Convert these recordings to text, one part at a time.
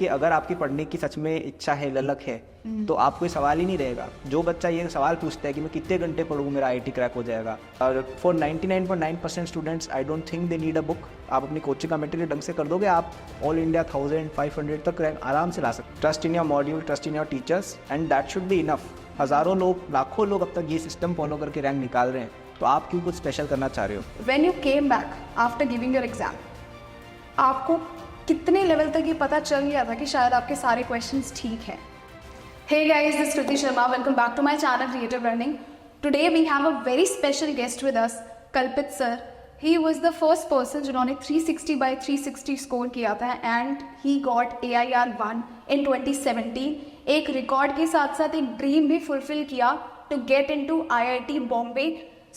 कि अगर आपकी पढ़ने की सच में इच्छा है, ललक है, तो आप कोई सवाल ही नहीं रहेगा। जो बच्चा ये सवाल पूछता है कि मैं कितने घंटे पढ़ूँ मेरा आईआईटी क्रैक हो जाएगा, और for 99.9% students I don't think they need a book. आप अपनी कोचिंग का मटेरियल ढंग से कर दोगे, आप ऑल इंडिया 1500 तक रैंक आराम से ला सकते। Trust in your module, trust in your teachers, and that should be enough. हज़ारों लोग, लाखों लोग अब तक ये सिस्टम फॉलो करके रैंक निकाल रहे हैं, तो आप क्यों कुछ स्पेशल करना चाह रहे हो? When you came back after giving your exam, आपको कितने लेवल तक ये पता चल गया था कि शायद आपके सारे क्वेश्चंस ठीक हैं? Hey guys, this is Kriti Sharma. Welcome back to my channel Creative Learning. Today we have a very special guest with us, Kalpit sir. He was the first person जिन्होंने 360 by 360 स्कोर किया था and he got AIR 1 in 2017. एक record के साथ साथ एक dream भी fulfil किया to get into IIT Bombay.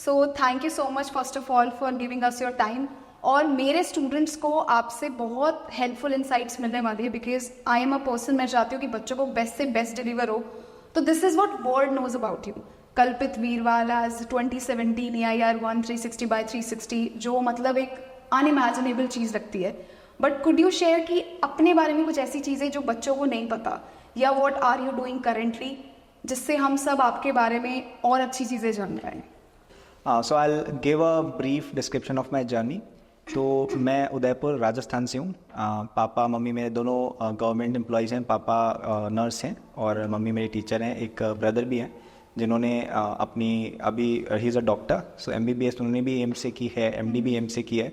So thank you so much first of all for giving us your time. और मेरे स्टूडेंट्स को आपसे बहुत हेल्पफुल इंसाइट्स मिलने वाली है because I am a person, मैं चाहती हूँ कि बच्चों को बेस्ट से बेस्ट डिलीवर हो। तो this is what world knows about you. Kalpit Veerwal as 2017 AIR 1 360 by 360, जो मतलब एक अनइमेजिनेबल चीज़ लगती है। बट कुड यू शेयर कि अपने बारे में कुछ ऐसी चीज़ें जो बच्चों को नहीं पता, या what are you doing currently, जिससे हम सब आपके बारे में और अच्छी चीज़ें जान पाएँ? So I will give a brief description of my journey. तो मैं उदयपुर राजस्थान से हूँ। पापा मम्मी मेरे दोनों गवर्नमेंट एम्प्लॉयज़ हैं। पापा नर्स हैं और मम्मी मेरी टीचर हैं। एक ब्रदर भी हैं जिन्होंने अपनी अभी he is a doctor, so MBBS उन्होंने भी एम्स से की है, MD भी एम्स से की है,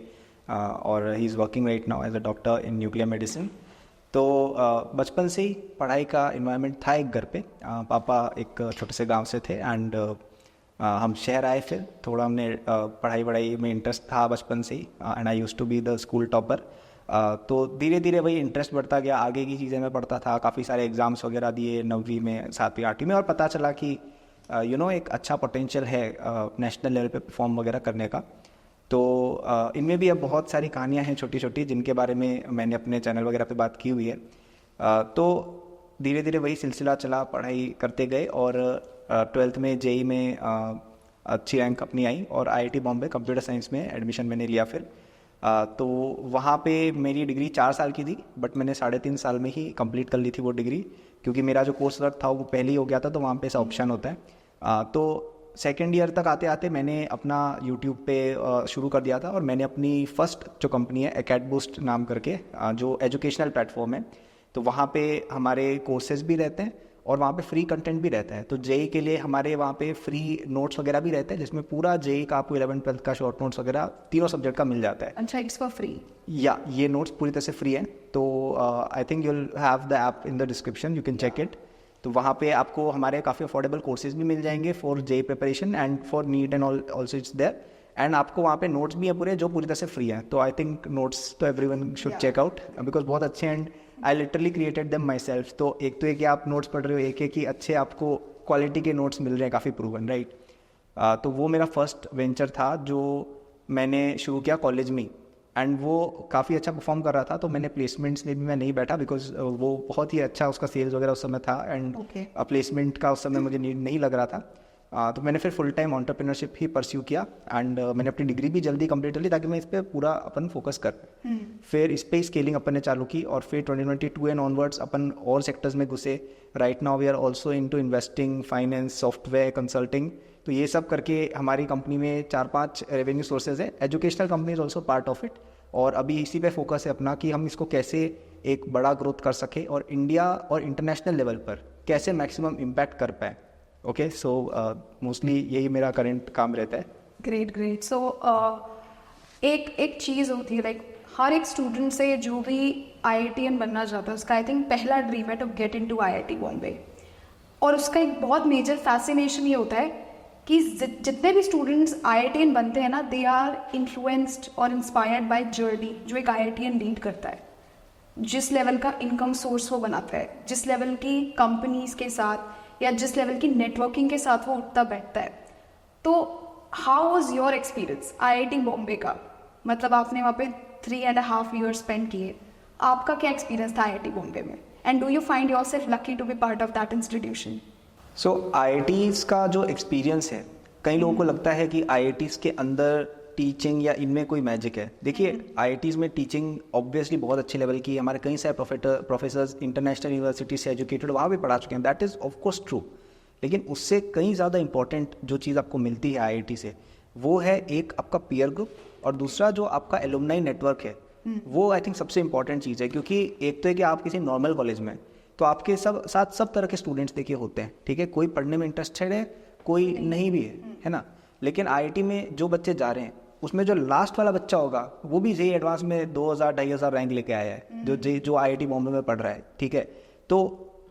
और he is working right now as a doctor in nuclear medicine. तो बचपन से ही पढ़ाई का इन्वायरमेंट था एक घर पे। पापा एक छोटे से गांव से थे एंड हम शहर आए, फिर थोड़ा हमने पढ़ाई वढ़ाई में इंटरेस्ट था बचपन से ही, and I used to be the school topper. तो धीरे धीरे वही इंटरेस्ट बढ़ता गया, आगे की चीज़ें मैं पढ़ता था, काफ़ी सारे एग्ज़ाम्स वगैरह दिए 9वीं में, 7वीं 8वीं में, और पता चला कि एक अच्छा पोटेंशियल है नेशनल लेवल पे परफॉर्म वगैरह करने का। तो इनमें भी अब बहुत सारी कहानियाँ हैं छोटी छोटी जिनके बारे में मैंने अपने चैनल वगैरह पे बात की हुई है। तो धीरे धीरे वही सिलसिला चला, पढ़ाई करते गए, और 12th में JEE में अच्छी रैंक अपनी आई, और IIT बॉम्बे कंप्यूटर साइंस में एडमिशन मैंने लिया फिर। तो वहाँ पे मेरी डिग्री 4 साल की थी, बट मैंने 3.5 साल में ही कंप्लीट कर ली थी वो डिग्री, क्योंकि मेरा जो कोर्स वर्क था वो पहले ही हो गया था, तो वहाँ पे ऐसा ऑप्शन होता है। तो सेकेंड ईयर तक आते आते मैंने अपना यूट्यूब पे शुरू कर दिया था, और मैंने अपनी फर्स्ट जो कंपनी है एकेडबूस्ट नाम करके, जो एजुकेशनल प्लेटफॉर्म है, तो वहाँ पे हमारे कोर्सेज भी रहते हैं और वहाँ पे फ्री कंटेंट भी रहता है। तो JEE के लिए हमारे वहाँ पे फ्री नोट्स वगैरह भी रहते हैं, जिसमें पूरा JEE का आपको 11th 12th का शॉर्ट नोट्स वगैरह तीनों सब्जेक्ट का मिल जाता है। अच्छा, इट्स फॉर फ्री? या ये नोट्स पूरी तरह से फ्री हैं। तो I think you will have the app in the description, you can check it. तो वहाँ पे आपको हमारे काफ़ी अफोर्डेबल कोर्सेज भी मिल जाएंगे for JEE preparation and for NEET and also it's there, and आपको वहाँ पे नोट्स भी हैं पूरे जो पूरी तरह से फ्री हैं। तो आई थिंक नोट्स तो everyone should check out because बहुत अच्छे, and I literally created them myself. तो एक ये कि आप नोट्स पढ़ रहे हो, एक कि अच्छे आपको क्वालिटी के नोट्स मिल रहे हैं, काफ़ी प्रूवन, राइट। तो वो मेरा फर्स्ट वेंचर था जो मैंने शुरू किया कॉलेज में, एंड वो काफ़ी अच्छा परफॉर्म कर रहा था। तो मैंने प्लेसमेंट्स में भी मैं नहीं बैठा बिकॉज वो बहुत ही अच्छा उसका सेल्स वगैरह उस समय था, एंड प्लेसमेंट का उस समय मुझे नीड नहीं लग रहा था। तो मैंने फिर फुल टाइम एंटरप्रेन्योरशिप ही परस्यू किया, एंड मैंने अपनी डिग्री भी जल्दी कंप्लीट कर ली ताकि मैं इस पर पूरा अपन फोकस कर। फिर इस पर स्केलिंग अपन ने चालू की, और फिर 2022 एंड ऑनवर्ड्स अपन और सेक्टर्स में घुसे। Right now we are also into investing, finance, software, consulting. तो ये सब करके हमारी कंपनी में 4-5 रेवेन्यू सोर्सेज है। Educational company is also part of it, और अभी इसी पे फोकस है अपना कि हम इसको कैसे एक बड़ा ग्रोथ कर सके और इंडिया और इंटरनेशनल लेवल पर कैसे मैक्सिमम इम्पैक्ट कर पाए। ओके, सो मोस्टली यही मेरा करंट काम रहता है। Great great. सो एक चीज़ होती है, लाइक हर एक स्टूडेंट से जो भी IITian बनना चाहता है उसका आई थिंक पहला ड्रीम है to get into IIT Bombay, और उसका एक बहुत मेजर फैसिनेशन ये होता है कि जितने भी स्टूडेंट्स IITian बनते हैं ना, दे आर इन्फ्लुएंस्ड और इंस्पायर्ड बाय जर्नी जो एक IITian लीड करता है। जिस लेवल का इनकम सोर्स वो बनाता है, जिस लेवल की कंपनीज के साथ या जिस लेवल की नेटवर्किंग के साथ वो उठता बैठता है। तो how was your experience IIT Bombay का? मतलब आपने वहाँ पे 3.5 years स्पेंड किए, आपका क्या एक्सपीरियंस था IIT बॉम्बे में, and do you find yourself lucky to be part of that institution? So IITs का जो एक्सपीरियंस है, कई लोगों को लगता है कि IITs के अंदर टीचिंग या इनमें कोई मैजिक है। देखिए आईआईटीज़ में टीचिंग ऑब्वियसली बहुत अच्छे लेवल की है, हमारे कई सारे प्रोफेसर्स इंटरनेशनल यूनिवर्सिटी से एजुकेटेड वहाँ भी पढ़ा चुके हैं, that is of course true. लेकिन उससे कहीं ज़्यादा इंपॉर्टेंट जो चीज़ आपको मिलती है आईआईटी से, वो है एक आपका पीयर ग्रुप, और दूसरा जो आपका एलुमनाई नेटवर्क है, वो आई थिंक सबसे इंपॉर्टेंट चीज़ है। क्योंकि एक तो है कि आप किसी नॉर्मल कॉलेज में तो आपके साथ सब तरह के स्टूडेंट्स देखिए होते हैं, ठीक है, कोई पढ़ने में इंटरेस्टेड है, कोई नहीं भी है ना। लेकिन आईआईटी में जो बच्चे जा रहे हैं उसमें जो लास्ट वाला बच्चा होगा वो भी जेईई एडवांस में 2000-2500 रैंक लेके आया है, जो आईआईटी बॉम्बे में पढ़ रहा है, ठीक है। तो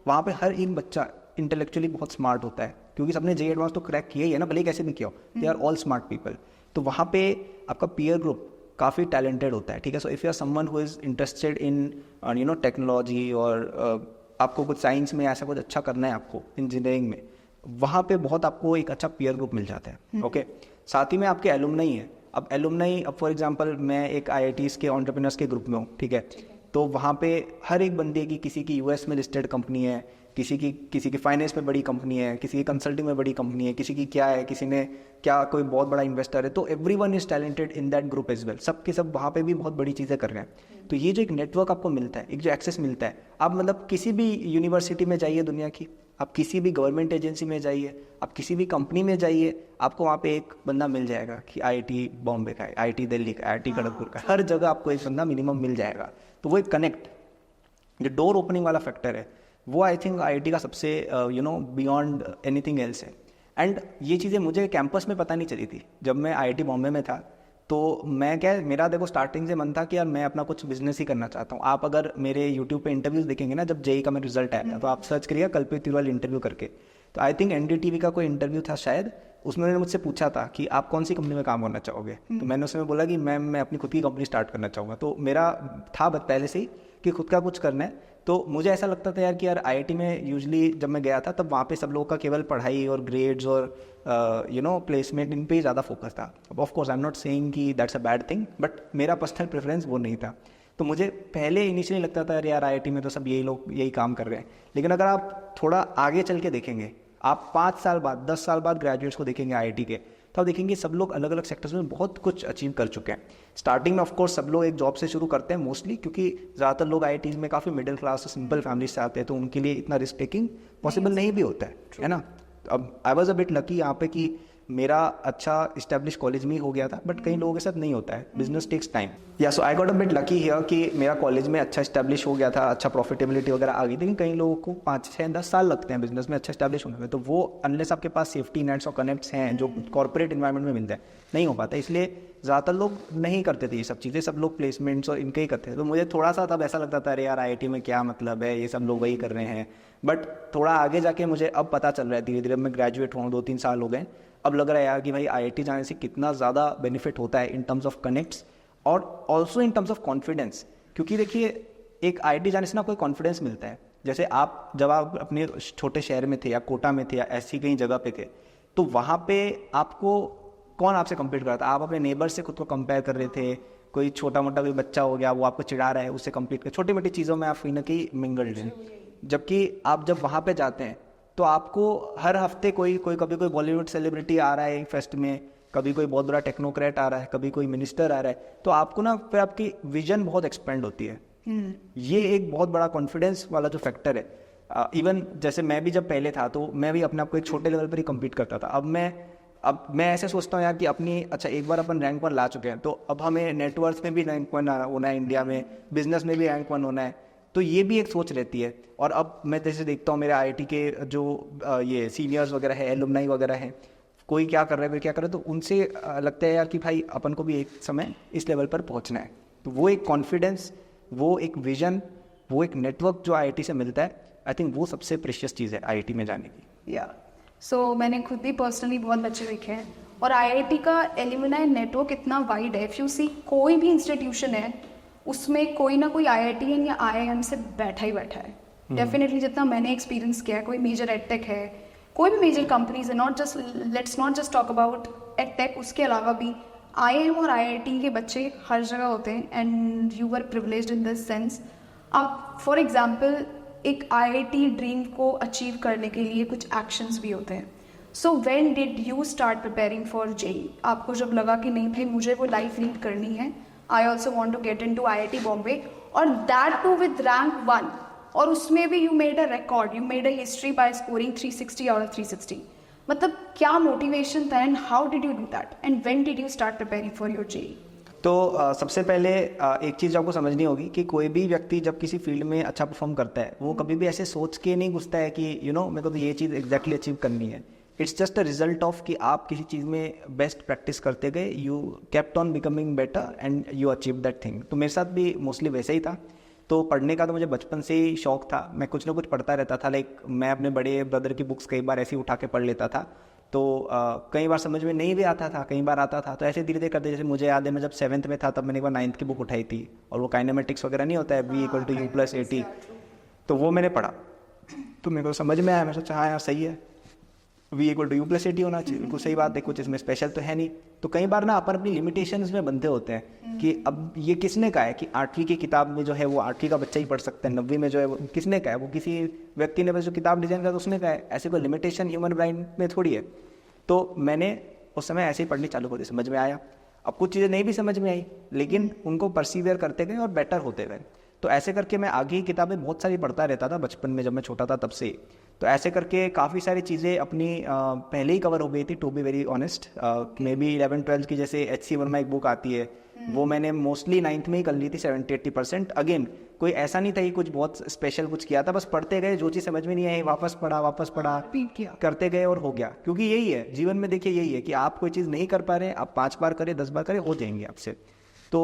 वहाँ पे हर एक बच्चा इंटेलेक्चुअली बहुत स्मार्ट होता है, क्योंकि सबने जेईई एडवांस तो क्रैक किया ही है ना, भले ही कैसे भी किया हो, they are all smart people. तो वहाँ पे आपका पीयर ग्रुप काफ़ी टैलेंटेड होता है, ठीक है। So if you are someone who is interested in technology, और आपको कुछ साइंस में ऐसा कुछ अच्छा करना है, आपको इंजीनियरिंग में, वहाँ पे बहुत आपको एक अच्छा पीयर ग्रुप मिल जाता है, ओके। साथ ही में आपके एलुमनाई है। अब एलुमनाई, अब फॉर एग्जांपल मैं एक आईआईटीज़ के एंटरप्रेन्योर्स के ग्रुप में हूँ, ठीक है। तो वहाँ पे हर एक बंदे की, किसी की यूएस में लिस्टेड कंपनी है, किसी की फाइनेंस में बड़ी कंपनी है, किसी की कंसल्टिंग में बड़ी कंपनी है, किसी की क्या है, किसी ने क्या, कोई बहुत बड़ा इन्वेस्टर है। तो everyone is talented in that group as well, सब के सब वहाँ पे भी बहुत बड़ी चीज़ें कर रहे हैं। तो ये जो एक नेटवर्क आपको मिलता है, एक जो एक्सेस मिलता है, आप मतलब किसी भी यूनिवर्सिटी में जाइए दुनिया की, आप किसी भी गवर्नमेंट एजेंसी में जाइए, आप किसी भी कंपनी में जाइए, आपको वहाँ पे एक बंदा मिल जाएगा कि आईआईटी बॉम्बे का है, आईआईटी दिल्ली का, आईआईटी खड़गपुर का, हर जगह आपको एक बंदा मिनिमम मिल जाएगा। तो वो एक कनेक्ट, जो डोर ओपनिंग वाला फैक्टर है, वो आई थिंक आईआईटी का सबसे बियॉन्ड एनीथिंग एल्स है। एंड ये चीज़ें मुझे कैंपस में पता नहीं चली थी। जब मैं आईआईटी बॉम्बे में था तो मेरा देखो स्टार्टिंग से मन था कि यार मैं अपना कुछ बिजनेस ही करना चाहता हूँ। आप अगर मेरे यूट्यूब पे इंटरव्यूज़ देखेंगे ना, जब जेईई का मेरा रिजल्ट आया था, तो आप सर्च करिएगा कल्पित तिरवाल इंटरव्यू करके, तो आई थिंक एनडीटीवी का कोई इंटरव्यू था शायद, उसमें उन्होंने मुझसे पूछा था कि आप कौन सी कंपनी में काम करना चाहोगे। तो मैंने उसमें बोला कि मैं अपनी खुद की कंपनी स्टार्ट करना चाहूँगा। तो मेरा था पहले से ही कि खुद का कुछ करना है। तो मुझे ऐसा लगता था यार कि यार आईआईटी में यूजुअली जब मैं गया था तब वहाँ पे सब लोगों का केवल पढ़ाई और ग्रेड्स और प्लेसमेंट, इन पे ही ज़्यादा फोकस था। Of course I am not saying कि that's a bad thing, but मेरा पर्सनल प्रेफरेंस वो नहीं था। तो मुझे पहले इनिशियली लगता था यार आईआईटी में तो सब यही लोग यही काम कर रहे हैं। लेकिन अगर आप थोड़ा आगे चल के देखेंगे, आप 5 साल बाद 10 साल बाद ग्रेजुएट्स को देखेंगे आईआईटी के, तो आप देखेंगे सब लोग अलग अलग सेक्टर्स में बहुत कुछ अचीव कर चुके हैं। स्टार्टिंग में ऑफ कोर्स सब लोग एक जॉब से शुरू करते हैं मोस्टली, क्योंकि ज़्यादातर लोग आईआईटीज़ में काफ़ी मिडिल क्लास और सिंपल फैमिली से आते हैं, तो उनके लिए इतना रिस्क टेकिंग पॉसिबल नहीं भी होता है ना। अब I was a bit lucky यहाँ पे कि मेरा अच्छा इस्टेब्लिश कॉलेज में ही हो गया था, बट कई लोगों के साथ नहीं होता है, business takes time. Yeah so I got a bit lucky here कि मेरा कॉलेज में अच्छा इस्टेब्लिश हो गया था, अच्छा प्रॉफिटेबिलिटी वगैरह आ गई। लेकिन कई लोगों को 5, 6, 10 साल लगते हैं बिजनेस में अच्छा इस्टेब्लिश होने में। तो वो अनलेस आपके पास सेफ्टी नेट्स और कनेक्ट्स हैं जो कॉर्पोरेट इन्वायरमेंट में मिलता है, नहीं हो पाता। इसलिए ज़्यादातर लोग नहीं करते थे ये सब चीज़ें, सब लोग प्लेसमेंट्स और इनके ही करते थे। तो मुझे थोड़ा सा तब ऐसा लगता था अरे यार आईआईटी में क्या मतलब है, ये सब लोग वही कर रहे हैं। बट थोड़ा आगे जाके मुझे अब पता चल रहा है, धीरे धीरे मैं ग्रेजुएट हुआ हूँ, 2-3 साल हो गए, अब लग रहा है यार कि भाई आईआईटी जाने से कितना ज़्यादा बेनिफिट होता है इन टर्म्स ऑफ कनेक्ट्स और also in terms of confidence. क्योंकि देखिए एक आईआईटी जाने से ना कोई कॉन्फिडेंस मिलता है। जैसे जब आप अपने छोटे शहर में थे या कोटा में थे या ऐसी कहीं जगह पे थे, तो वहाँ पे आपको कौन आपसे कम्पीट कर रहा था? आप अपने नेबर से खुद को कंपेयर कर रहे थे। कोई छोटा मोटा कोई बच्चा हो गया, वो आपको चिढ़ा रहा है, उससे कम्पीट कर, छोटी मोटी चीज़ों में आप कहीं ना कहीं मिंगल्ड हैं। जबकि आप जब वहाँ पे जाते हैं तो आपको हर हफ्ते कभी कोई बॉलीवुड सेलिब्रिटी आ रहा है फेस्ट में, कभी कोई बहुत बड़ा टेक्नोक्रेट आ रहा है, कभी कोई मिनिस्टर आ रहा है, तो आपको ना फिर आपकी विजन बहुत एक्सपेंड होती है। ये एक बहुत बड़ा कॉन्फिडेंस वाला जो फैक्टर है। इवन जैसे मैं भी जब पहले था तो मैं भी अपने आप को एक छोटे लेवल पर ही कम्पीट करता था। अब मैं ऐसे सोचता हूँ यार कि अपनी अच्छा एक बार अपन रैंक 1 ला चुके हैं, तो अब हमें नेटवर्थ में भी रैंक 1 होना है, इंडिया में बिजनेस में भी रैंक 1 होना है। तो ये भी एक सोच रहती है। और अब मैं जैसे देखता हूँ मेरे आईआईटी के जो ये सीनियर्स वगैरह है, एलुमनाई वगैरह हैं, कोई क्या कर रहा है, फिर क्या कर रहा है, तो उनसे लगता है यार कि भाई अपन को भी एक समय इस लेवल पर पहुँचना है। तो वो एक कॉन्फिडेंस, वो एक विजन, वो एक नेटवर्क जो आईआईटी से मिलता है, आई थिंक वो सबसे प्रेशियस चीज़ है आईआईटी में जाने की। सो मैंने खुद भी पर्सनली बहुत बच्चे देखे हैं, और आईआईटी का एलुमनाई नेटवर्क इतना वाइड है। इफ यू सी कोई भी इंस्टीट्यूशन है उसमें कोई ना कोई आईआईटीएन या आईआईएम से बैठा ही बैठा है। डेफिनेटली जितना मैंने एक्सपीरियंस किया है, कोई मेजर एडटेक है, कोई भी मेजर कंपनीज है, let's not just talk about edtech, उसके अलावा भी आईआईएम और आईआईटी के बच्चे हर जगह होते हैं। And you are privileged in this sense. अब फॉर एग्जाम्पल एक आईआईटी ड्रीम को अचीव करने के लिए कुछ एक्शंस भी होते हैं। So when did you start preparing for JEE? आपको जब लगा कि नहीं भाई मुझे वो लाइफ लीड करनी है, I also want to get in to IIT Bombay, और दैट टू विद रैंक 1, और उसमें भी you made a record, you made a history by scoring 360 out of 360. मतलब क्या मोटिवेशन था and how did you do that and when did you start preparing for your JEE? तो सबसे पहले एक चीज़ आपको समझनी होगी कि कोई भी व्यक्ति जब किसी फील्ड में अच्छा परफॉर्म करता है वो कभी भी ऐसे सोच के नहीं घुसता है कि मेरे को तो ये चीज़ एग्जैक्टली अचीव करनी है. It's just a result of कि आप किसी चीज़ में बेस्ट प्रैक्टिस करते गए, you kept on becoming better and you achieve that thing. तो मेरे साथ भी मोस्टली वैसे ही था. तो पढ़ने का तो मुझे बचपन से ही शौक था, मैं कुछ ना कुछ पढ़ता रहता था. लाइक मैं अपने बड़े ब्रदर की बुक्स कई बार ऐसे ही उठा के पढ़ लेता था. तो कई बार समझ में नहीं भी आता था, कई बार आता था. तो ऐसे धीरे धीरे करते, जैसे मुझे याद है मैं जब 7th में था तब मैंने एक बार 9th की बुक उठाई थी, और वो काइनेमेटिक्स वगैरह नहीं होता है, V=U+80, तो वो मैंने पढ़ा. तो मेरे को समझ में आया, मैं सोचा हाँ यार सही है, V=U+80 होना चाहिए, बिल्कुल सही बात है, कुछ इसमें स्पेशल तो है नहीं. तो कई बार ना अपन अपनी लिमिटेशंस में बंधे होते हैं कि अब ये किसने कहा है कि 8वीं की किताब में जो है वो 8वीं का बच्चा ही पढ़ सकता है, 9वीं में जो है वो किसने कहा है, वो किसी व्यक्ति ने बस जो किताब डिजाइन करा तो उसने कहा है. ऐसे कोई लिमिटेशन ह्यूमन ब्रेन में थोड़ी है. तो मैंने उस समय ऐसे ही पढ़नी चालू कर दी, समझ में आया. अब कुछ चीज़ें नहीं भी समझ में आई, लेकिन उनको परसीवियर करते गए और बेटर होते गए. तो ऐसे करके मैं आगे की किताबें बहुत सारी पढ़ता रहता था बचपन में, जब मैं छोटा था तब से. तो ऐसे करके काफ़ी सारी चीज़ें अपनी पहले ही कवर हो गई थी, to be very honest. Maybe 11th-12th की जैसे H.C. वर्मा एक बुक आती है, वो मैंने मोस्टली 9th में ही कर ली थी 70-80%. अगेन कोई ऐसा नहीं था कि कुछ बहुत स्पेशल कुछ किया था, बस पढ़ते गए, जो चीज़ समझ में नहीं आई वापस पढ़ा रिपीट किया करते गए और हो गया. क्योंकि यही है जीवन में, देखिए यही है कि आप कोई चीज़ नहीं कर पा रहे हैं, आप 5 बार करें 10 बार करें, हो जाएंगे आपसे. तो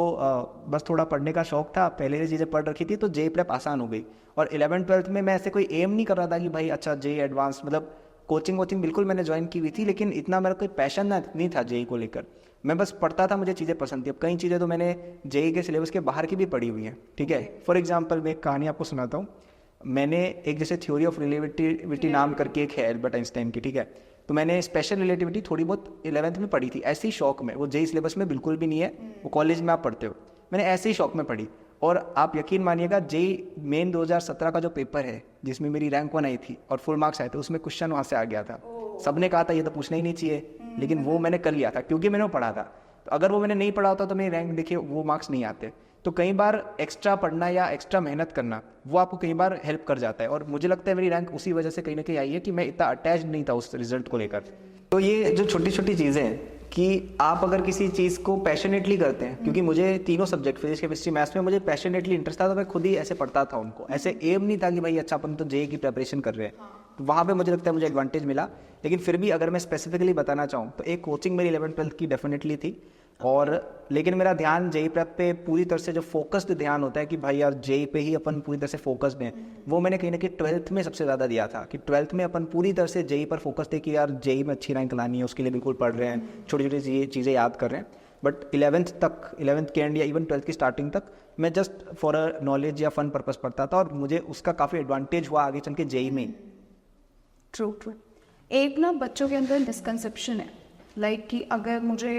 बस थोड़ा पढ़ने का शौक था, पहले से चीज़ें पढ़ रखी थी, तो जेई प्रेप आसान हो गई. और 11th-12th में मैं ऐसे कोई एम नहीं कर रहा था कि भाई अच्छा जेई एडवांस, मतलब कोचिंग बिल्कुल मैंने ज्वाइन की हुई थी, लेकिन इतना मेरा कोई पैशन नहीं था जेई को लेकर. मैं बस पढ़ता था, मुझे चीज़ें पसंद थी. अब कई चीज़ें तो मैंने जेई के सिलेबस के बाहर की भी पढ़ी हुई हैं, ठीक है. फॉर एग्जाम्पल मैं एक कहानी आपको सुनाता हूँ. मैंने एक जैसे थ्योरी ऑफ रिलेटिविटी नाम करके एक है एल्बर्ट आइंस्टाइन की, ठीक है. तो मैंने स्पेशल रिलेटिविटी थोड़ी बहुत 11th में पढ़ी थी, ऐसे ही शौक में. वो जेई सिलेबस में बिल्कुल भी नहीं है, वो कॉलेज में आप पढ़ते हो. मैंने ऐसे ही शौक में पढ़ी. और आप यकीन मानिएगा, जेई मेन 2017 का जो पेपर है जिसमें मेरी रैंक 1 आई थी और फुल मार्क्स आए थे, उसमें क्वेश्चन वहाँ से आ गया था. सबने कहा था ये तो पूछना ही नहीं चाहिए, लेकिन वो मैंने कर लिया था क्योंकि मैंने वो पढ़ा था. तो अगर वो मैंने नहीं पढ़ा होता तो मेरी रैंक देखिए वो मार्क्स नहीं आते. तो कई बार एक्स्ट्रा पढ़ना या एक्स्ट्रा मेहनत करना वो आपको कई बार हेल्प कर जाता है. और मुझे लगता है मेरी रैंक उसी वजह से कहीं ना कहीं आई है कि मैं इतना अटैच नहीं था उस रिजल्ट को लेकर. तो ये जो छोटी छोटी चीज़ें हैं कि आप अगर किसी चीज़ को पैशनेटली करते हैं, क्योंकि मुझे तीनों सब्जेक्ट फिजिक्स केमिस्ट्री मैथ्स में मुझे पैशनेटली इंटरेस्ट था, तो मैं खुद ही ऐसे पढ़ता था उनको. ऐसे एम नहीं था कि भाई अच्छा अपन तो जेई की प्रिपरेशन कर रहे हैं. तो वहाँ पे मुझे लगता है मुझे एडवांटेज मिला. लेकिन फिर भी अगर मैं स्पेसिफिकली बताना चाहूँ तो एक कोचिंग मेरी 11th-12th की डेफिनेटली थी. और लेकिन मेरा ध्यान जेई प्रेप पे पूरी तरह से जो फोकस्ड ध्यान होता है कि भाई यार जेई पे ही अपन पूरी तरह से फोकस्ड हैं, वो मैंने कहीं ना कहीं 12th में सबसे ज़्यादा दिया था. कि 12th में अपन पूरी तरह से जेई पर फोकस थे कि यार जेई में अच्छी रैंक लानी है, उसके लिए बिल्कुल पढ़ रहे हैं, छोटी छोटी चीज़ें याद कर रहे हैं. बट 11th के एंड या इवन 12th की स्टार्टिंग तक मैं जस्ट फॉर अ नॉलेज या फन पर्पस पढ़ता था, और मुझे उसका काफ़ी एडवांटेज हुआ आगे चल के जेई में. ट्रू. एक ना बच्चों के अंदर मिसकंसेप्शन है, लाइक कि अगर मुझे